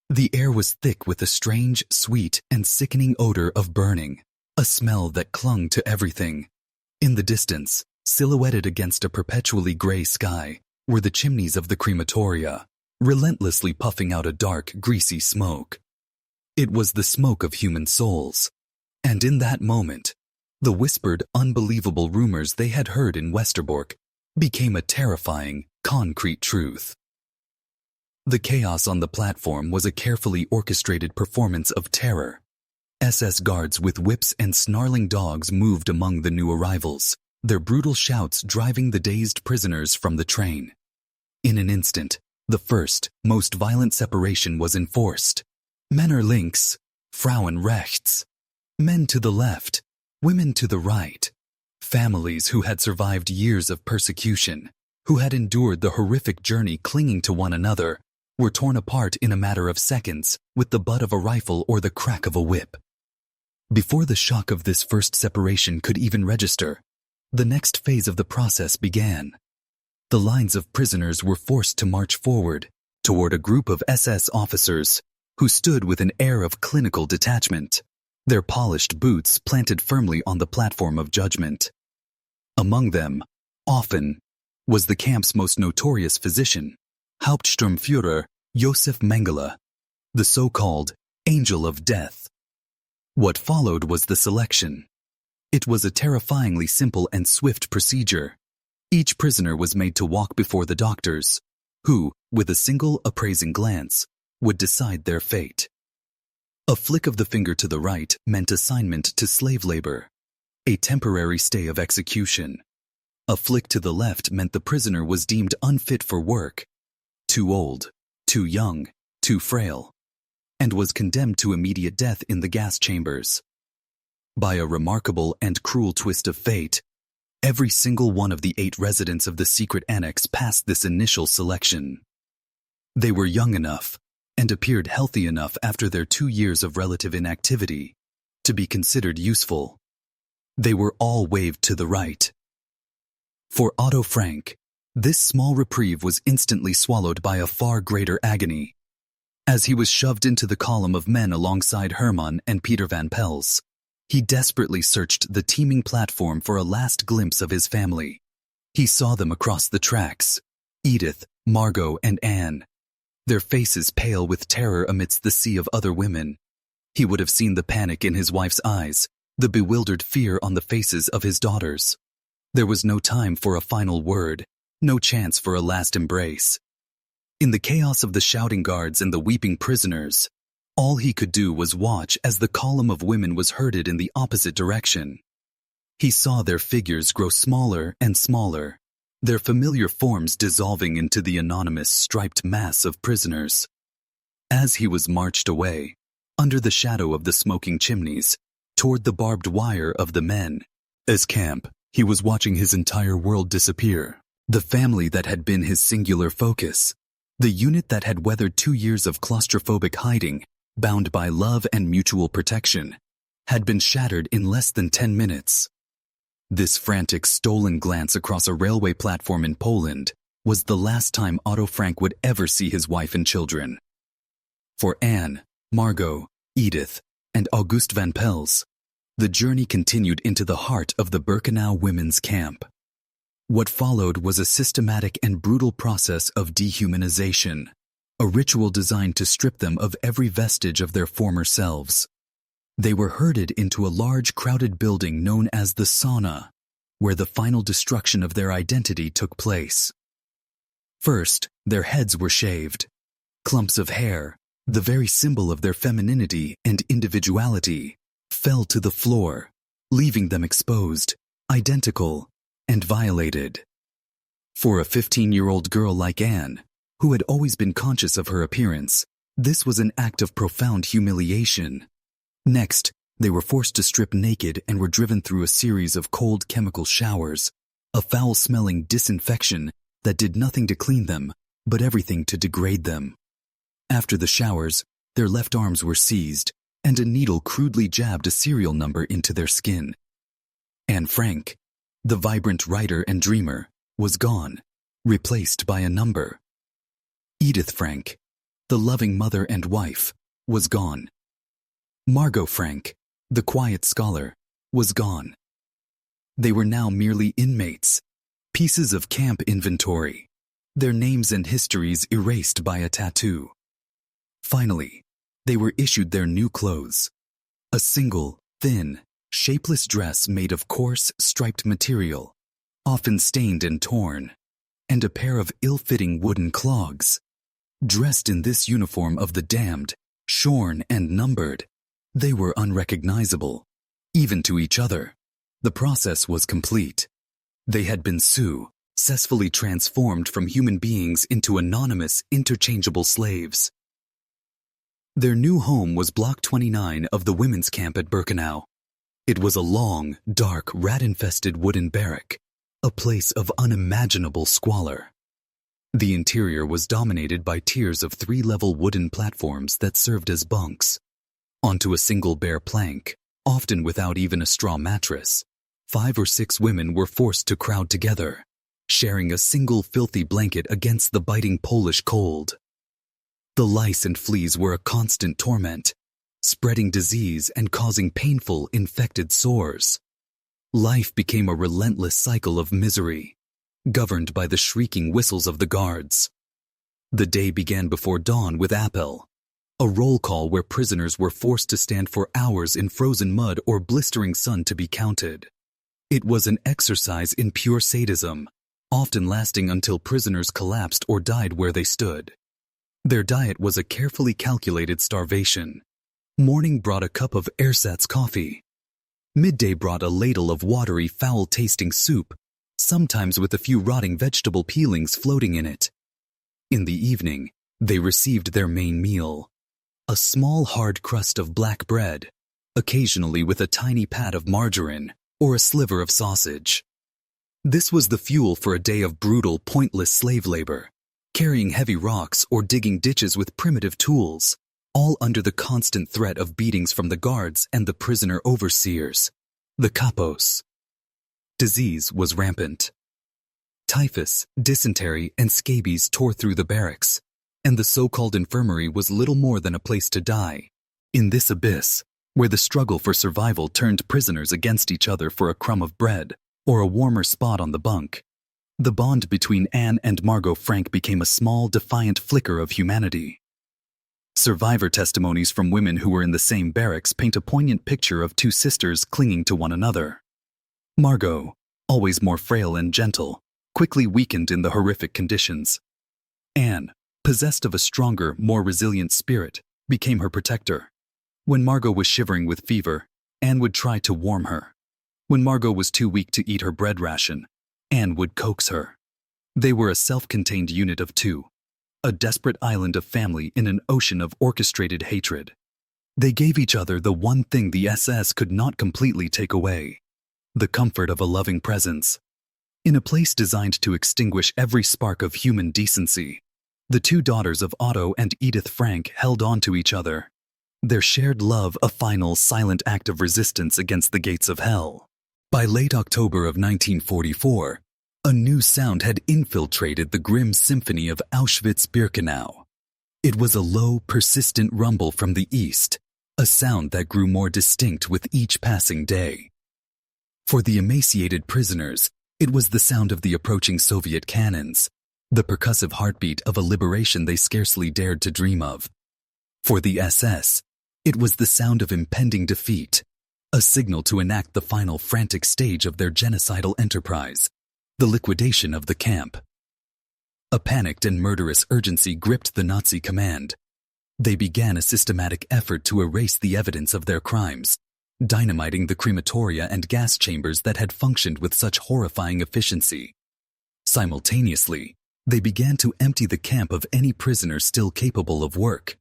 The air was thick with a strange, sweet, and sickening odor of burning, a smell that clung to everything. In the distance, silhouetted against a perpetually gray sky, were the chimneys of the crematoria, relentlessly puffing out a dark, greasy smoke. It was the smoke of human souls. And in that moment, the whispered, unbelievable rumors they had heard in Westerbork became a terrifying, concrete truth. The chaos on the platform was a carefully orchestrated performance of terror. SS guards with whips and snarling dogs moved among the new arrivals, their brutal shouts driving the dazed prisoners from the train. In an instant, the first, most violent separation was enforced. Männer links, Frauen rechts. Men to the left, women to the right. Families who had survived years of persecution, who had endured the horrific journey clinging to one another, were torn apart in a matter of seconds with the butt of a rifle or the crack of a whip. Before the shock of this first separation could even register, the next phase of the process began. The lines of prisoners were forced to march forward toward a group of SS officers who stood with an air of clinical detachment, their polished boots planted firmly on the platform of judgment. Among them, often, was the camp's most notorious physician, Hauptsturmführer Josef Mengele, the so-called Angel of Death. What followed was the selection. It was a terrifyingly simple and swift procedure. Each prisoner was made to walk before the doctors, who, with a single appraising glance, would decide their fate. A flick of the finger to the right meant assignment to slave labor, a temporary stay of execution. A flick to the left meant the prisoner was deemed unfit for work, too old, too young, too frail, and was condemned to immediate death in the gas chambers. By a remarkable and cruel twist of fate, every single one of the 8 residents of the Secret Annex passed this initial selection. They were young enough, and appeared healthy enough after their 2 years of relative inactivity, to be considered useful. They were all waved to the right. For Otto Frank, this small reprieve was instantly swallowed by a far greater agony. As he was shoved into the column of men alongside Hermann and Peter van Pels, he desperately searched the teeming platform for a last glimpse of his family. He saw them across the tracks, Edith, Margot, and Anne, their faces pale with terror amidst the sea of other women. He would have seen the panic in his wife's eyes, the bewildered fear on the faces of his daughters. There was no time for a final word, no chance for a last embrace. In the chaos of the shouting guards and the weeping prisoners, all he could do was watch as the column of women was herded in the opposite direction. He saw their figures grow smaller and smaller, their familiar forms dissolving into the anonymous striped mass of prisoners. As he was marched away, under the shadow of the smoking chimneys, toward the barbed wire of the men, as camp, he was watching his entire world disappear. The family that had been his singular focus, the unit that had weathered 2 years of claustrophobic hiding, bound by love and mutual protection, had been shattered in less than 10 minutes. This frantic, stolen glance across a railway platform in Poland was the last time Otto Frank would ever see his wife and children. For Anne, Margot, Edith, and August van Pels, the journey continued into the heart of the Birkenau women's camp. What followed was a systematic and brutal process of dehumanization, a ritual designed to strip them of every vestige of their former selves. They were herded into a large crowded building known as the sauna, where the final destruction of their identity took place. First, their heads were shaved. Clumps of hair, the very symbol of their femininity and individuality, fell to the floor, leaving them exposed, identical, and violated. For a 15-year-old girl like Anne, who had always been conscious of her appearance, this was an act of profound humiliation. Next, they were forced to strip naked and were driven through a series of cold chemical showers, a foul-smelling disinfection that did nothing to clean them, but everything to degrade them. After the showers, their left arms were seized, and a needle crudely jabbed a serial number into their skin. Anne Frank, the vibrant writer and dreamer, was gone, replaced by a number. Edith Frank, the loving mother and wife, was gone. Margot Frank, the quiet scholar, was gone. They were now merely inmates, pieces of camp inventory, their names and histories erased by a tattoo. Finally, they were issued their new clothes, a single, thin, shapeless dress made of coarse, striped material, often stained and torn, and a pair of ill-fitting wooden clogs. Dressed in this uniform of the damned, shorn and numbered, they were unrecognizable, even to each other. The process was complete. They had been successfully transformed from human beings into anonymous, interchangeable slaves. Their new home was Block 29 of the women's camp at Birkenau. It was a long, dark, rat-infested wooden barrack, a place of unimaginable squalor. The interior was dominated by tiers of three-level wooden platforms that served as bunks. Onto a single bare plank, often without even a straw mattress, 5 or 6 women were forced to crowd together, sharing a single filthy blanket against the biting Polish cold. The lice and fleas were a constant torment, spreading disease and causing painful, infected sores. Life became a relentless cycle of misery, governed by the shrieking whistles of the guards. The day began before dawn with Appel, a roll call where prisoners were forced to stand for hours in frozen mud or blistering sun to be counted. It was an exercise in pure sadism, often lasting until prisoners collapsed or died where they stood. Their diet was a carefully calculated starvation. Morning brought a cup of ersatz coffee. Midday brought a ladle of watery, foul-tasting soup, sometimes with a few rotting vegetable peelings floating in it. In the evening, they received their main meal, a small hard crust of black bread, occasionally with a tiny pat of margarine or a sliver of sausage. This was the fuel for a day of brutal, pointless slave labor, carrying heavy rocks or digging ditches with primitive tools, all under the constant threat of beatings from the guards and the prisoner overseers, the kapos. Disease was rampant. Typhus, dysentery, and scabies tore through the barracks, and the so-called infirmary was little more than a place to die. In this abyss, where the struggle for survival turned prisoners against each other for a crumb of bread or a warmer spot on the bunk, the bond between Anne and Margot Frank became a small, defiant flicker of humanity. Survivor testimonies from women who were in the same barracks paint a poignant picture of two sisters clinging to one another. Margot, always more frail and gentle, quickly weakened in the horrific conditions. Anne, possessed of a stronger, more resilient spirit, became her protector. When Margot was shivering with fever, Anne would try to warm her. When Margot was too weak to eat her bread ration, Anne would coax her. They were a self-contained unit of two, a desperate island of family in an ocean of orchestrated hatred. They gave each other the one thing the SS could not completely take away, the comfort of a loving presence. In a place designed to extinguish every spark of human decency, the two daughters of Otto and Edith Frank held on to each other, their shared love a final, silent act of resistance against the gates of hell. By late October of 1944, a new sound had infiltrated the grim symphony of Auschwitz-Birkenau. It was a low, persistent rumble from the east, a sound that grew more distinct with each passing day. For the emaciated prisoners, it was the sound of the approaching Soviet cannons, the percussive heartbeat of a liberation they scarcely dared to dream of. For the SS, it was the sound of impending defeat, a signal to enact the final frantic stage of their genocidal enterprise, the liquidation of the camp. A panicked and murderous urgency gripped the Nazi command. They began a systematic effort to erase the evidence of their crimes, dynamiting the crematoria and gas chambers that had functioned with such horrifying efficiency. Simultaneously, they began to empty the camp of any prisoner still capable of work.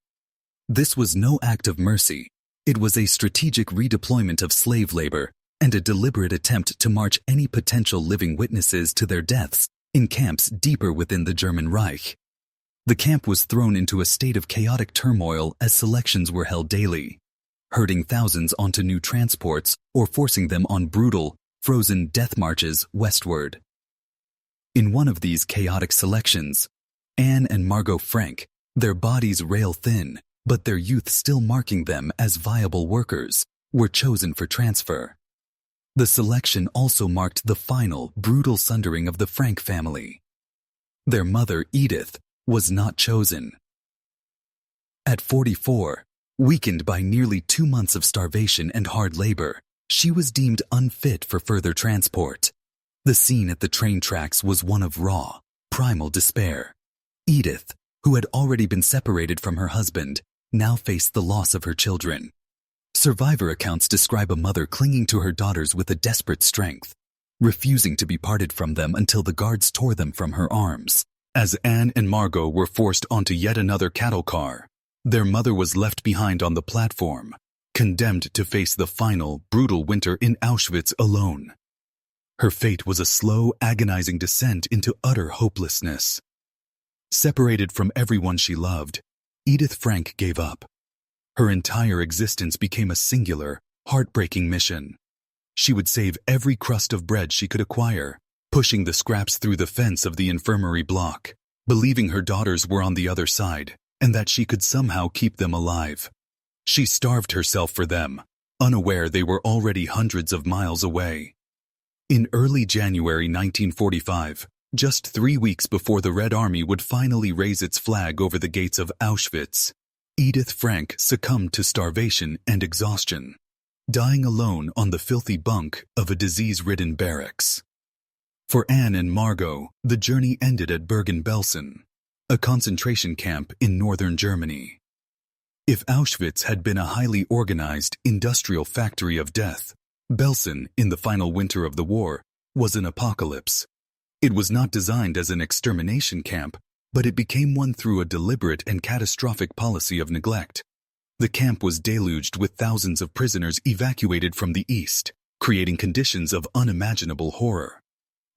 This was no act of mercy. It was a strategic redeployment of slave labor and a deliberate attempt to march any potential living witnesses to their deaths in camps deeper within the German Reich. The camp was thrown into a state of chaotic turmoil as selections were held daily, herding thousands onto new transports or forcing them on brutal, frozen death marches westward. In one of these chaotic selections, Anne and Margot Frank, their bodies rail-thin, but their youth still marking them as viable workers, were chosen for transfer. The selection also marked the final, brutal sundering of the Frank family. Their mother, Edith, was not chosen. At 44, weakened by nearly 2 months of starvation and hard labor, she was deemed unfit for further transport. The scene at the train tracks was one of raw, primal despair. Edith, who had already been separated from her husband, now faced the loss of her children. Survivor accounts describe a mother clinging to her daughters with a desperate strength, refusing to be parted from them until the guards tore them from her arms. As Anne and Margot were forced onto yet another cattle car, their mother was left behind on the platform, condemned to face the final, brutal winter in Auschwitz alone. Her fate was a slow, agonizing descent into utter hopelessness. Separated from everyone she loved, Edith Frank gave up. Her entire existence became a singular, heartbreaking mission. She would save every crust of bread she could acquire, pushing the scraps through the fence of the infirmary block, believing her daughters were on the other side and that she could somehow keep them alive. She starved herself for them, unaware they were already hundreds of miles away. In early January 1945, just 3 weeks before the Red Army would finally raise its flag over the gates of Auschwitz, Edith Frank succumbed to starvation and exhaustion, dying alone on the filthy bunk of a disease-ridden barracks. For Anne and Margot, the journey ended at Bergen-Belsen, a concentration camp in northern Germany. If Auschwitz had been a highly organized, industrial factory of death, Belsen, in the final winter of the war, was an apocalypse. It was not designed as an extermination camp, but it became one through a deliberate and catastrophic policy of neglect. The camp was deluged with thousands of prisoners evacuated from the east, creating conditions of unimaginable horror.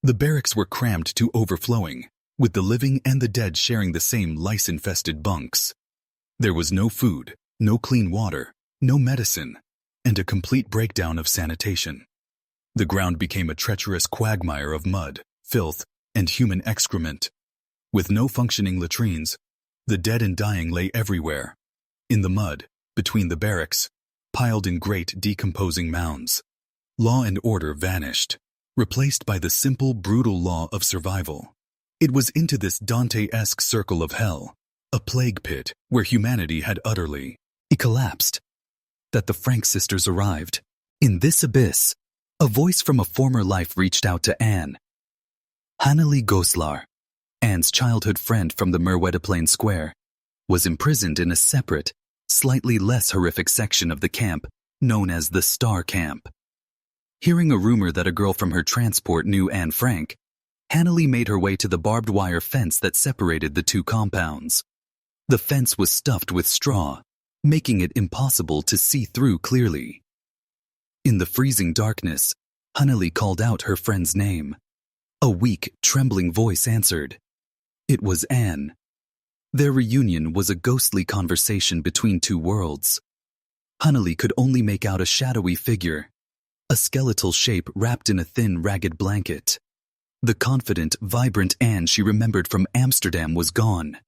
The barracks were crammed to overflowing, with the living and the dead sharing the same lice-infested bunks. There was no food, no clean water, no medicine, and a complete breakdown of sanitation. The ground became a treacherous quagmire of mud, filth, and human excrement. With no functioning latrines, the dead and dying lay everywhere, in the mud, between the barracks, piled in great decomposing mounds. Law and order vanished, replaced by the simple, brutal law of survival. It was into this Dante-esque circle of hell, a plague pit where humanity had utterly collapsed, that the Frank sisters arrived. In this abyss, a voice from a former life reached out to Anne. Hannelie Goslar, Anne's childhood friend from the Merwedeplain Square, was imprisoned in a separate, slightly less horrific section of the camp known as the Star Camp. Hearing a rumor that a girl from her transport knew Anne Frank, Hannelie made her way to the barbed wire fence that separated the two compounds. The fence was stuffed with straw, making it impossible to see through clearly. In the freezing darkness, Hannelie called out her friend's name. A weak, trembling voice answered. It was Anne. Their reunion was a ghostly conversation between two worlds. Hannelie could only make out a shadowy figure, a skeletal shape wrapped in a thin, ragged blanket. The confident, vibrant Anne she remembered from Amsterdam was gone.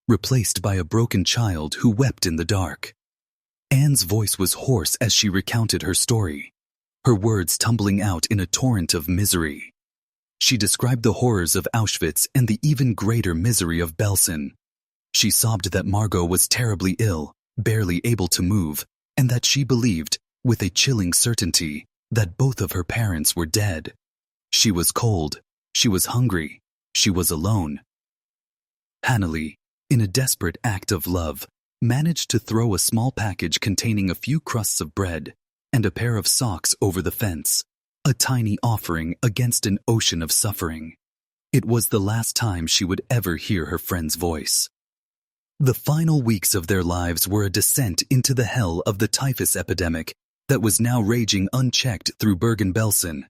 replaced by a broken child who wept in the dark. Anne's voice was hoarse as she recounted her story, her words tumbling out in a torrent of misery. She described the horrors of Auschwitz and the even greater misery of Belsen. She sobbed that Margot was terribly ill, barely able to move, and that she believed, with a chilling certainty, that both of her parents were dead. She was cold, she was hungry, she was alone. Hanley, in a desperate act of love, managed to throw a small package containing a few crusts of bread and a pair of socks over the fence, a tiny offering against an ocean of suffering. It was the last time she would ever hear her friend's voice. The final weeks of their lives were a descent into the hell of the typhus epidemic that was now raging unchecked through Bergen-Belsen,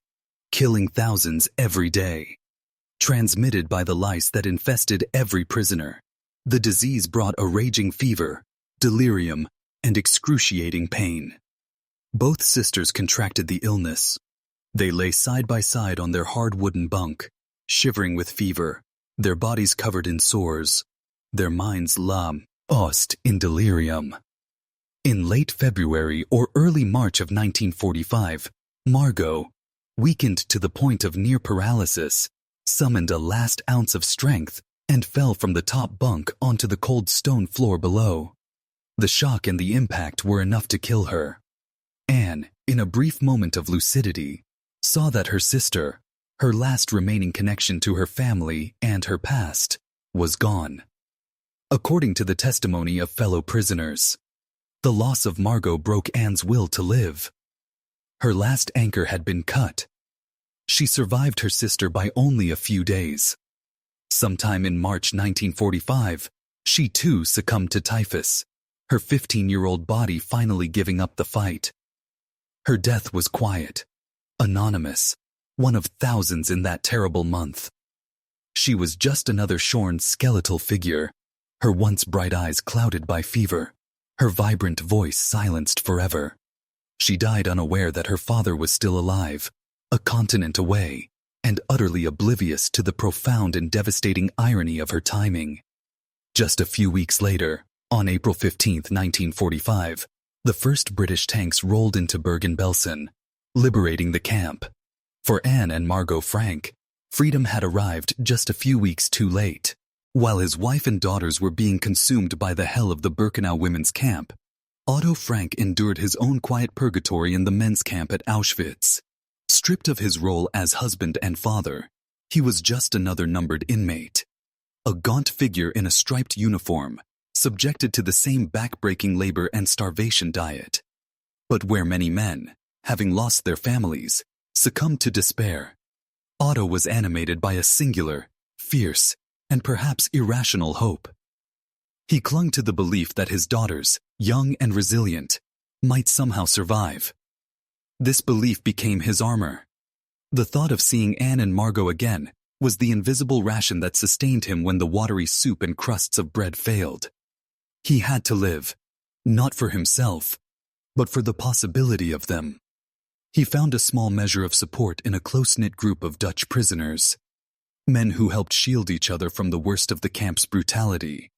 killing thousands every day. Transmitted by the lice that infested every prisoner, the disease brought a raging fever, delirium, and excruciating pain. Both sisters contracted the illness. They lay side by side on their hard wooden bunk, shivering with fever, their bodies covered in sores, their minds lost in delirium. In late February or early March of 1945, Margot, weakened to the point of near paralysis, summoned a last ounce of strength and fell from the top bunk onto the cold stone floor below. The shock and the impact were enough to kill her. Anne, in a brief moment of lucidity, saw that her sister, her last remaining connection to her family and her past, was gone. According to the testimony of fellow prisoners, the loss of Margot broke Anne's will to live. Her last anchor had been cut. She survived her sister by only a few days. Sometime in March 1945, she too succumbed to typhus, her 15-year-old body finally giving up the fight. Her death was quiet, anonymous, one of thousands in that terrible month. She was just another shorn skeletal figure, her once bright eyes clouded by fever, her vibrant voice silenced forever. She died unaware that her father was still alive, a continent away, and utterly oblivious to the profound and devastating irony of her timing. Just a few weeks later, on April 15, 1945, the first British tanks rolled into Bergen-Belsen, liberating the camp. For Anne and Margot Frank, freedom had arrived just a few weeks too late. While his wife and daughters were being consumed by the hell of the Birkenau women's camp, Otto Frank endured his own quiet purgatory in the men's camp at Auschwitz. Stripped of his role as husband and father, he was just another numbered inmate. A gaunt figure in a striped uniform, subjected to the same back-breaking labor and starvation diet. But where many men, having lost their families, succumbed to despair, Otto was animated by a singular, fierce, and perhaps irrational hope. He clung to the belief that his daughters, young and resilient, might somehow survive. This belief became his armor. The thought of seeing Anne and Margot again was the invisible ration that sustained him when the watery soup and crusts of bread failed. He had to live, not for himself, but for the possibility of them. He found a small measure of support in a close-knit group of Dutch prisoners, men who helped shield each other from the worst of the camp's brutality.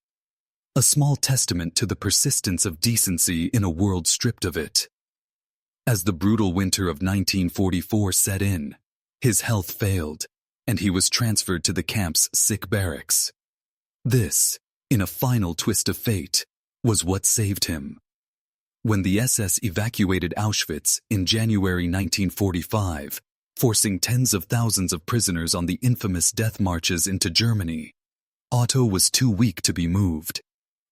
A small testament to the persistence of decency in a world stripped of it. As the brutal winter of 1944 set in, his health failed, and he was transferred to the camp's sick barracks. This, in a final twist of fate, was what saved him. When the SS evacuated Auschwitz in January 1945, forcing tens of thousands of prisoners on the infamous death marches into Germany, Otto was too weak to be moved.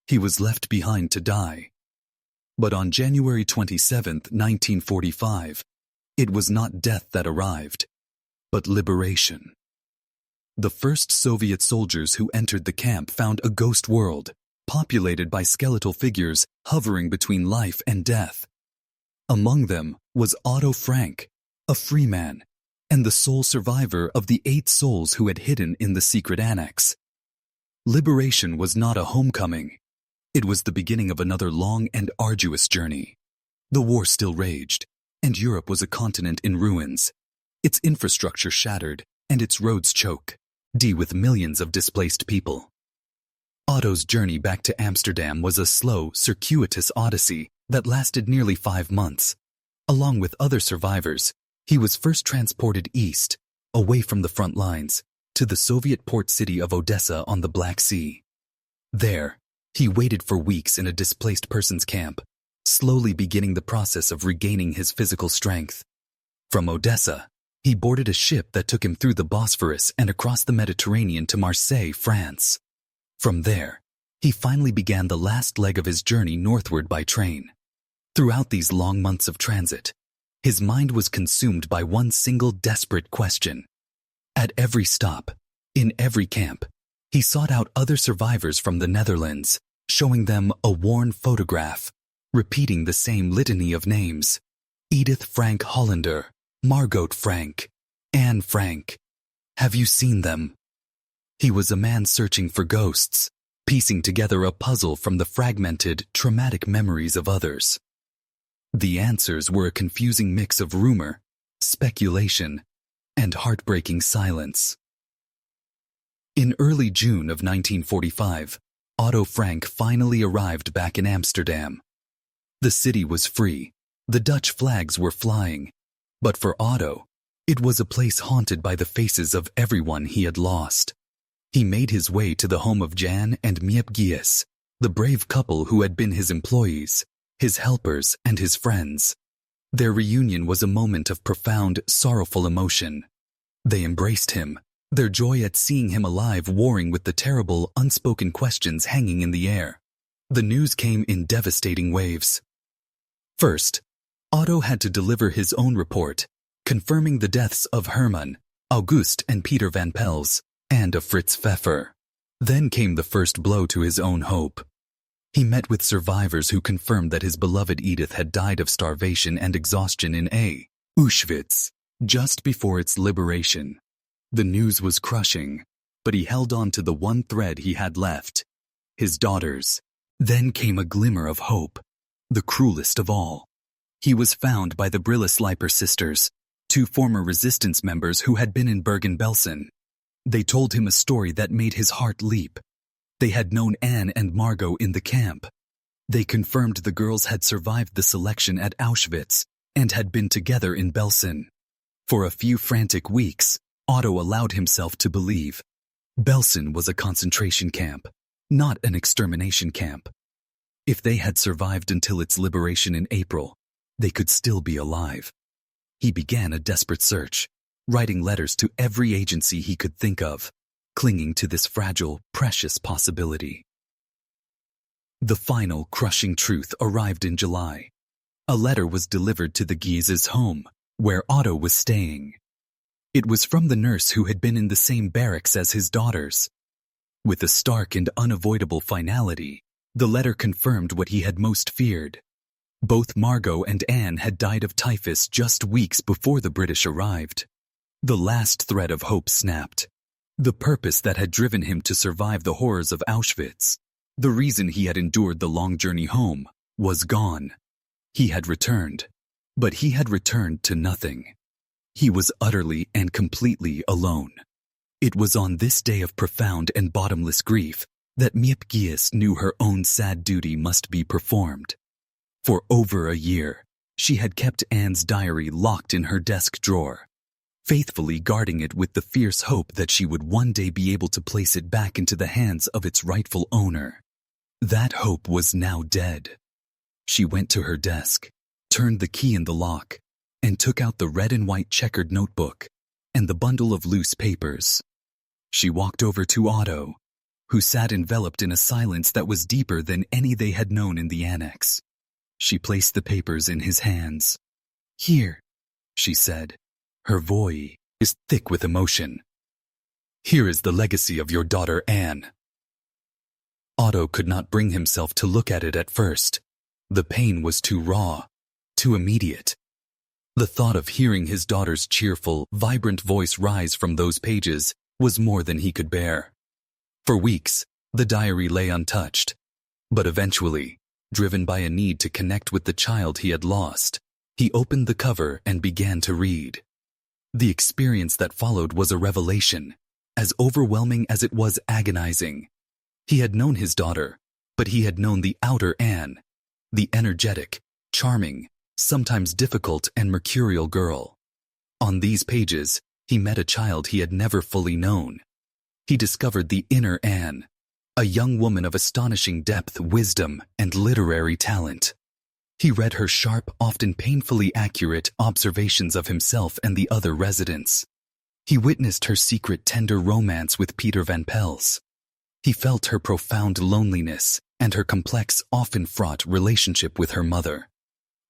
He was left behind to die. But on January 27, 1945, it was not death that arrived, but liberation. The first Soviet soldiers who entered the camp found a ghost world, populated by skeletal figures hovering between life and death. Among them was Otto Frank, a free man, and the sole survivor of the 8 souls who had hidden in the Secret Annex. Liberation was not a homecoming. It was the beginning of another long and arduous journey. The war still raged, and Europe was a continent in ruins, its infrastructure shattered and its roads choked, with millions of displaced people. Otto's journey back to Amsterdam was a slow, circuitous odyssey that lasted nearly 5 months. Along with other survivors, he was first transported east, away from the front lines, to the Soviet port city of Odessa on the Black Sea. There, he waited for weeks in a displaced persons camp, slowly beginning the process of regaining his physical strength. From Odessa, he boarded a ship that took him through the Bosphorus and across the Mediterranean to Marseille, France. From there, he finally began the last leg of his journey northward by train. Throughout these long months of transit, his mind was consumed by one single desperate question. At every stop, in every camp, he sought out other survivors from the Netherlands, showing them a worn photograph, repeating the same litany of names: Edith Frank Hollander, Margot Frank, Anne Frank. Have you seen them? He was a man searching for ghosts, piecing together a puzzle from the fragmented, traumatic memories of others. The answers were a confusing mix of rumor, speculation, and heartbreaking silence. In early June of 1945, Otto Frank finally arrived back in Amsterdam. The city was free, the Dutch flags were flying, but for Otto, it was a place haunted by the faces of everyone he had lost. He made his way to the home of Jan and Miep Gies, the brave couple who had been his employees, his helpers, and his friends. Their reunion was a moment of profound, sorrowful emotion. They embraced him, their joy at seeing him alive warring with the terrible, unspoken questions hanging in the air. The news came in devastating waves. First, Otto had to deliver his own report, confirming the deaths of Herman, August and Peter van Pels, and of Fritz Pfeffer. Then came the first blow to his own hope. He met with survivors who confirmed that his beloved Edith had died of starvation and exhaustion in Auschwitz, just before its liberation. The news was crushing, but he held on to the one thread he had left: his daughters. Then came a glimmer of hope, the cruelest of all. He was found by the Brille-Slijper sisters, 2 former resistance members who had been in Bergen-Belsen. They told him a story that made his heart leap. They had known Anne and Margot in the camp. They confirmed the girls had survived the selection at Auschwitz and had been together in Belsen. For a few frantic weeks, Otto allowed himself to believe Belsen was a concentration camp, not an extermination camp. If they had survived until its liberation in April, they could still be alive. He began a desperate search, writing letters to every agency he could think of, clinging to this fragile, precious possibility. The final, crushing truth arrived in July. A letter was delivered to the Gieses' home, where Otto was staying. It was from the nurse who had been in the same barracks as his daughters. With a stark and unavoidable finality, the letter confirmed what he had most feared. Both Margot and Anne had died of typhus just weeks before the British arrived. The last thread of hope snapped. The purpose that had driven him to survive the horrors of Auschwitz, the reason he had endured the long journey home, was gone. He had returned, but he had returned to nothing. He was utterly and completely alone. It was on this day of profound and bottomless grief that Miep Gies knew her own sad duty must be performed. For over a year, she had kept Anne's diary locked in her desk drawer, faithfully guarding it with the fierce hope that she would one day be able to place it back into the hands of its rightful owner. That hope was now dead. She went to her desk, turned the key in the lock, and took out the red and white checkered notebook and the bundle of loose papers. She walked over to Otto, who sat enveloped in a silence that was deeper than any they had known in the annex. She placed the papers in his hands. "Here," she said. Her voice is thick with emotion. "Here is the legacy of your daughter Anne." Otto could not bring himself to look at it at first. The pain was too raw, too immediate. The thought of hearing his daughter's cheerful, vibrant voice rise from those pages was more than he could bear. For weeks, the diary lay untouched. But eventually, driven by a need to connect with the child he had lost, he opened the cover and began to read. The experience that followed was a revelation, as overwhelming as it was agonizing. He had known his daughter, but he had known the outer Anne, the energetic, charming, sometimes difficult and mercurial girl. On these pages, he met a child he had never fully known. He discovered the inner Anne, a young woman of astonishing depth, wisdom, and literary talent. He read her sharp, often painfully accurate observations of himself and the other residents. He witnessed her secret tender romance with Peter van Pels. He felt her profound loneliness and her complex, often fraught relationship with her mother.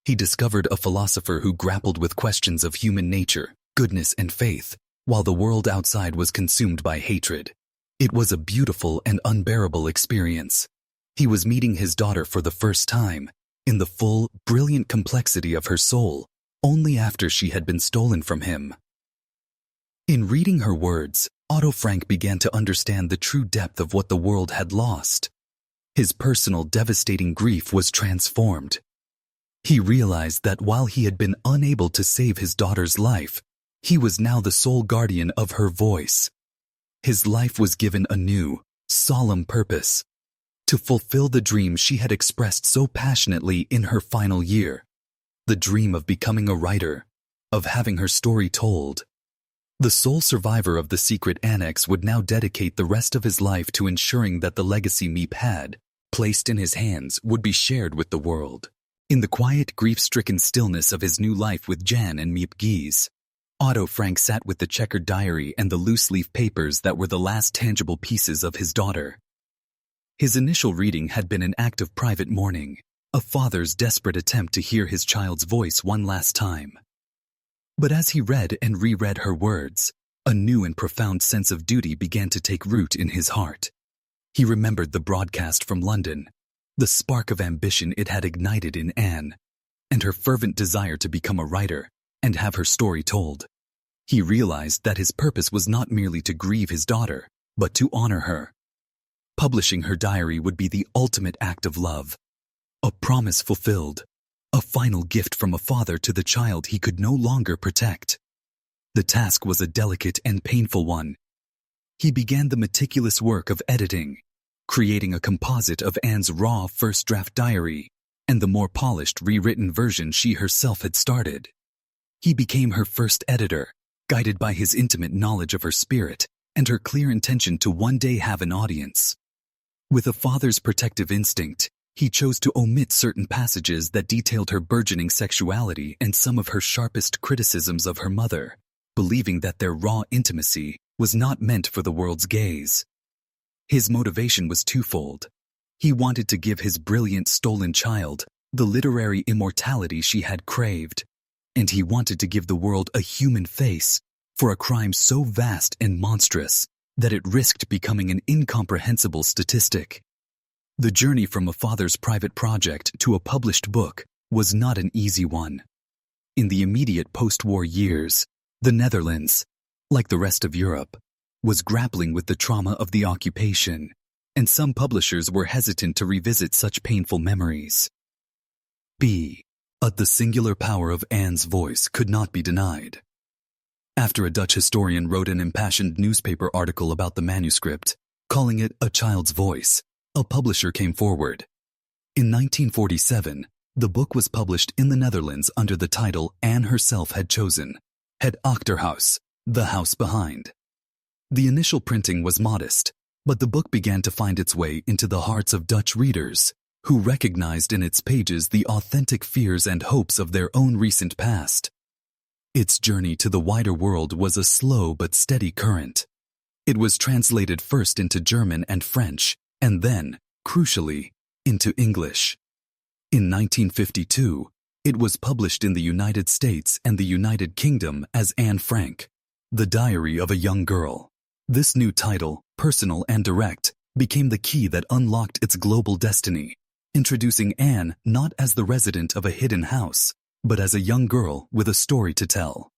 He discovered a philosopher who grappled with questions of human nature, goodness, and faith, while the world outside was consumed by hatred. It was a beautiful and unbearable experience. He was meeting his daughter for the first time, in the full, brilliant complexity of her soul, only after she had been stolen from him. In reading her words, Otto Frank began to understand the true depth of what the world had lost. His personal, devastating grief was transformed. He realized that while he had been unable to save his daughter's life, he was now the sole guardian of her voice. His life was given a new, solemn purpose: to fulfill the dream she had expressed so passionately in her final year, the dream of becoming a writer, of having her story told. The sole survivor of the Secret Annex would now dedicate the rest of his life to ensuring that the legacy Miep had, placed in his hands, would be shared with the world. In the quiet, grief-stricken stillness of his new life with Jan and Miep Gies, Otto Frank sat with the checkered diary and the loose-leaf papers that were the last tangible pieces of his daughter. His initial reading had been an act of private mourning, a father's desperate attempt to hear his child's voice one last time. But as he read and reread her words, a new and profound sense of duty began to take root in his heart. He remembered the broadcast from London, the spark of ambition it had ignited in Anne, and her fervent desire to become a writer and have her story told. He realized that his purpose was not merely to grieve his daughter, but to honor her. Publishing her diary would be the ultimate act of love, a promise fulfilled, a final gift from a father to the child he could no longer protect. The task was a delicate and painful one. He began the meticulous work of editing, creating a composite of Anne's raw first draft diary and the more polished rewritten version she herself had started. He became her first editor, guided by his intimate knowledge of her spirit and her clear intention to one day have an audience. With a father's protective instinct, he chose to omit certain passages that detailed her burgeoning sexuality and some of her sharpest criticisms of her mother, believing that their raw intimacy was not meant for the world's gaze. His motivation was twofold. He wanted to give his brilliant stolen child the literary immortality she had craved, and he wanted to give the world a human face for a crime so vast and monstrous that it risked becoming an incomprehensible statistic. The journey from a father's private project to a published book was not an easy one. In the immediate post-war years, the Netherlands, like the rest of Europe, was grappling with the trauma of the occupation, and some publishers were hesitant to revisit such painful memories. But the singular power of Anne's voice could not be denied. After a Dutch historian wrote an impassioned newspaper article about the manuscript, calling it a child's voice, a publisher came forward. In 1947, the book was published in the Netherlands under the title Anne herself had chosen, Het Achterhuis, The House Behind. The initial printing was modest, but the book began to find its way into the hearts of Dutch readers, who recognized in its pages the authentic fears and hopes of their own recent past. Its journey to the wider world was a slow but steady current. It was translated first into German and French, and then, crucially, into English. In 1952, it was published in the United States and the United Kingdom as Anne Frank, The Diary of a Young Girl. This new title, personal and direct, became the key that unlocked its global destiny, introducing Anne not as the resident of a hidden house, but as a young girl with a story to tell.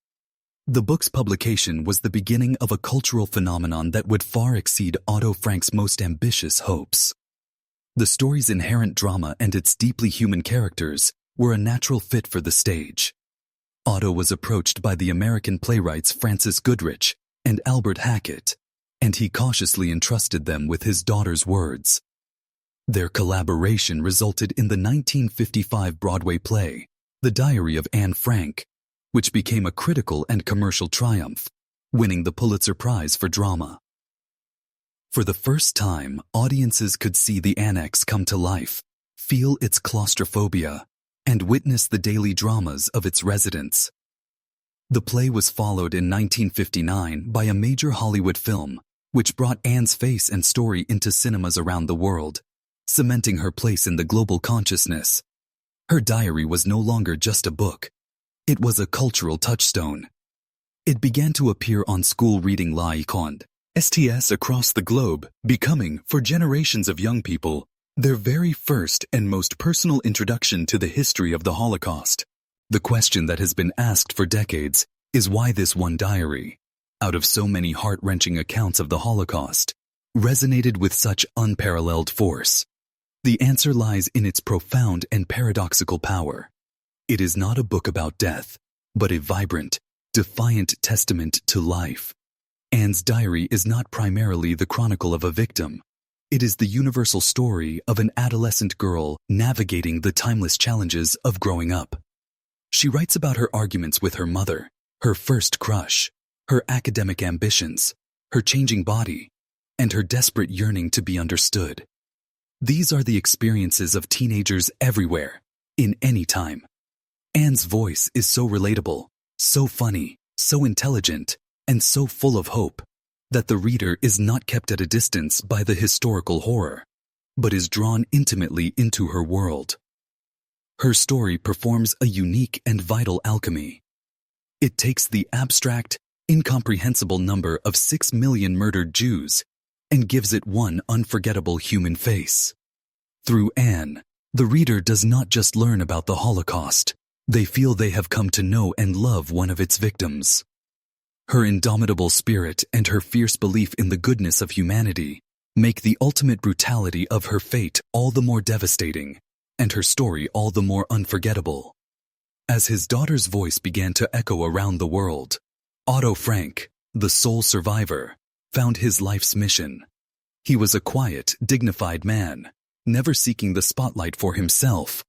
The book's publication was the beginning of a cultural phenomenon that would far exceed Otto Frank's most ambitious hopes. The story's inherent drama and its deeply human characters were a natural fit for the stage. Otto was approached by the American playwrights Francis Goodrich and Albert Hackett, and he cautiously entrusted them with his daughter's words. Their collaboration resulted in the 1955 Broadway play, The Diary of Anne Frank, which became a critical and commercial triumph, winning the Pulitzer Prize for Drama. For the first time, audiences could see the annex come to life, feel its claustrophobia, and witness the daily dramas of its residents. The play was followed in 1959 by a major Hollywood film, which brought Anne's face and story into cinemas around the world, cementing her place in the global consciousness. Her diary was no longer just a book. It was a cultural touchstone. It began to appear on school reading icons, STS across the globe, becoming, for generations of young people, their very first and most personal introduction to the history of the Holocaust. The question that has been asked for decades is why this one diary, out of so many heart-wrenching accounts of the Holocaust, resonated with such unparalleled force. The answer lies in its profound and paradoxical power. It is not a book about death, but a vibrant, defiant testament to life. Anne's diary is not primarily the chronicle of a victim. It is the universal story of an adolescent girl navigating the timeless challenges of growing up. She writes about her arguments with her mother, her first crush, her academic ambitions, her changing body, and her desperate yearning to be understood. These are the experiences of teenagers everywhere, in any time. Anne's voice is so relatable, so funny, so intelligent, and so full of hope that the reader is not kept at a distance by the historical horror, but is drawn intimately into her world. Her story performs a unique and vital alchemy. It takes the abstract, incomprehensible number of 6 million murdered Jews and gives it one unforgettable human face. Through Anne, the reader does not just learn about the Holocaust. They feel they have come to know and love one of its victims. Her indomitable spirit and her fierce belief in the goodness of humanity make the ultimate brutality of her fate all the more devastating, and her story all the more unforgettable. As his daughter's voice began to echo around the world, Otto Frank, the sole survivor, found his life's mission. He was a quiet, dignified man, never seeking the spotlight for himself,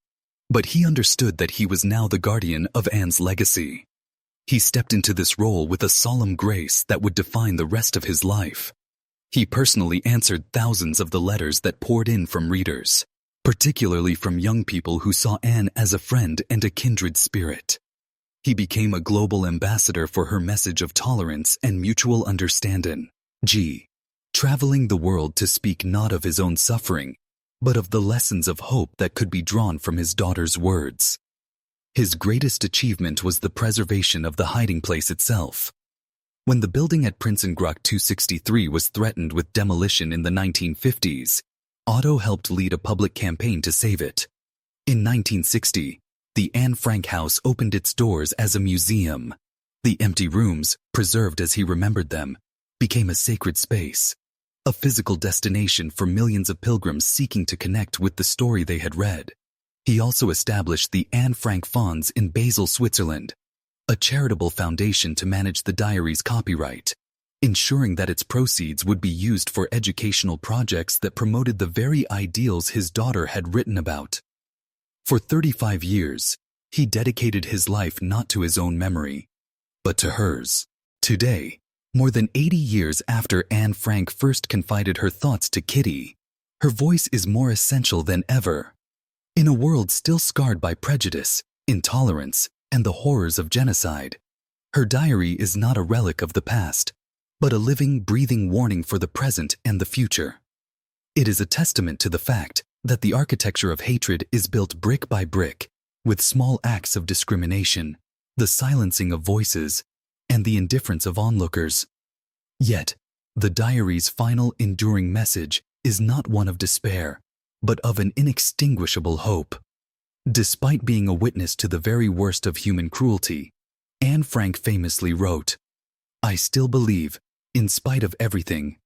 but he understood that he was now the guardian of Anne's legacy. He stepped into this role with a solemn grace that would define the rest of his life. He personally answered thousands of the letters that poured in from readers, particularly from young people who saw Anne as a friend and a kindred spirit. He became a global ambassador for her message of tolerance and mutual understanding, traveling the world to speak not of his own suffering, but of the lessons of hope that could be drawn from his daughter's words. His greatest achievement was the preservation of the hiding place itself. When the building at Prinsengracht 263 was threatened with demolition in the 1950s, Otto helped lead a public campaign to save it. In 1960, the Anne Frank House opened its doors as a museum. The empty rooms, preserved as he remembered them, became a sacred space, a physical destination for millions of pilgrims seeking to connect with the story they had read. He also established the Anne Frank Fonds in Basel, Switzerland, a charitable foundation to manage the diary's copyright, ensuring that its proceeds would be used for educational projects that promoted the very ideals his daughter had written about. For 35 years, he dedicated his life not to his own memory, but to hers. Today, more than 80 years after Anne Frank first confided her thoughts to Kitty, her voice is more essential than ever. In a world still scarred by prejudice, intolerance, and the horrors of genocide, her diary is not a relic of the past, but a living, breathing warning for the present and the future. It is a testament to the fact that the architecture of hatred is built brick by brick, with small acts of discrimination, the silencing of voices, and the indifference of onlookers. Yet, the diary's final enduring message is not one of despair, but of an inextinguishable hope. Despite being a witness to the very worst of human cruelty, Anne Frank famously wrote, "I still believe, in spite of everything,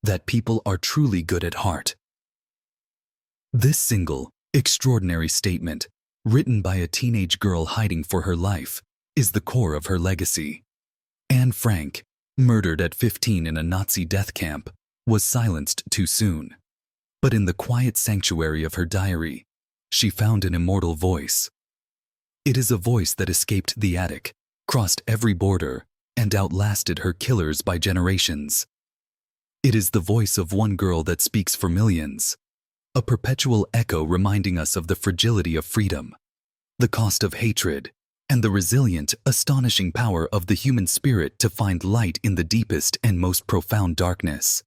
that people are truly good at heart." This single, extraordinary statement, written by a teenage girl hiding for her life, is the core of her legacy. Anne Frank, murdered at 15 in a Nazi death camp, was silenced too soon. But in the quiet sanctuary of her diary, she found an immortal voice. It is a voice that escaped the attic, crossed every border, and outlasted her killers by generations. It is the voice of one girl that speaks for millions, a perpetual echo reminding us of the fragility of freedom, the cost of hatred, and the resilient, astonishing power of the human spirit to find light in the deepest and most profound darkness.